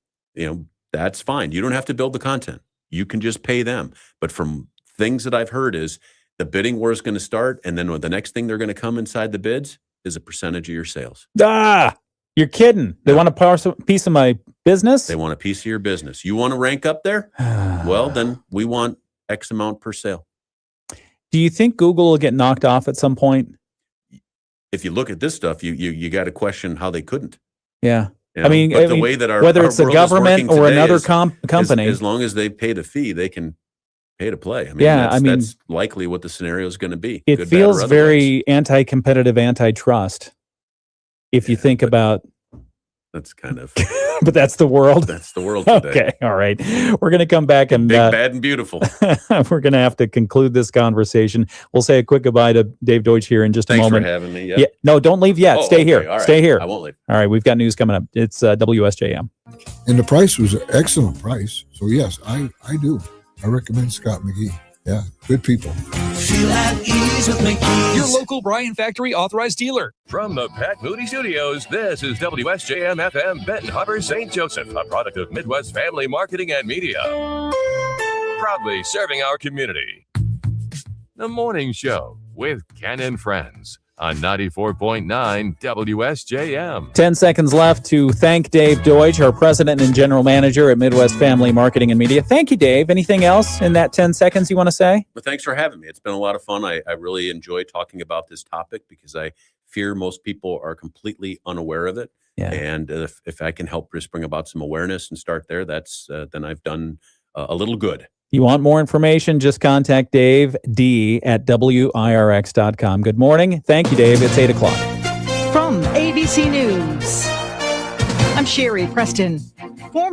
That's fine. You don't have to build the content. You can just pay them. But from things that I've heard is the bidding war is going to start. And then the next thing they're going to come inside the bids is a percentage of your sales. You're kidding. They want a piece of my business? They want a piece of your business. You want to rank up there? Well, then we want X amount per sale. Do you think Google will get knocked off at some point? If you look at this stuff, you got to question how they couldn't. Yeah. But the way that whether it's the government or another company, as long as they pay the fee, they can pay to play. That's likely what the scenario is going to be. It feels very anti-competitive, antitrust. If you think about, that's kind of, but that's the world. That's the world today. Okay, all right. We're going to come back and big, bad, and beautiful. We're going to have to conclude this conversation. We'll say a quick goodbye to Dave Doetsch here in just a moment. Thanks for having me. Yeah. No, don't leave yet. Stay here. All right. Stay here. I won't leave. All right, we've got news coming up. It's WSJM. And the price was an excellent price. So yes, I do. I recommend Scott McGee. Yeah, good people. Feel at ease with McGee's. Your local Bryan Factory authorized dealer. From the Pat Moody Studios, this is WSJM FM Benton Harbor, St. Joseph, a product of Midwest Family Marketing and Media. Proudly serving our community. The Morning Show with Ken and Friends. on 94.9 WSJM. 10 seconds left to thank Dave Doetsch, our president and general manager at Midwest Family Marketing and Media. Thank you, Dave. Anything else in that 10 seconds you want to say? Well, thanks for having me. It's been a lot of fun. I really enjoy talking about this topic because I fear most people are completely unaware of it. Yeah. And if I can help just bring about some awareness and start there, that's then I've done a little good. You want more information, just contact Dave D at WIRX.com. Good morning. Thank you, Dave. It's 8 o'clock. From ABC News, I'm Sherry Preston. Former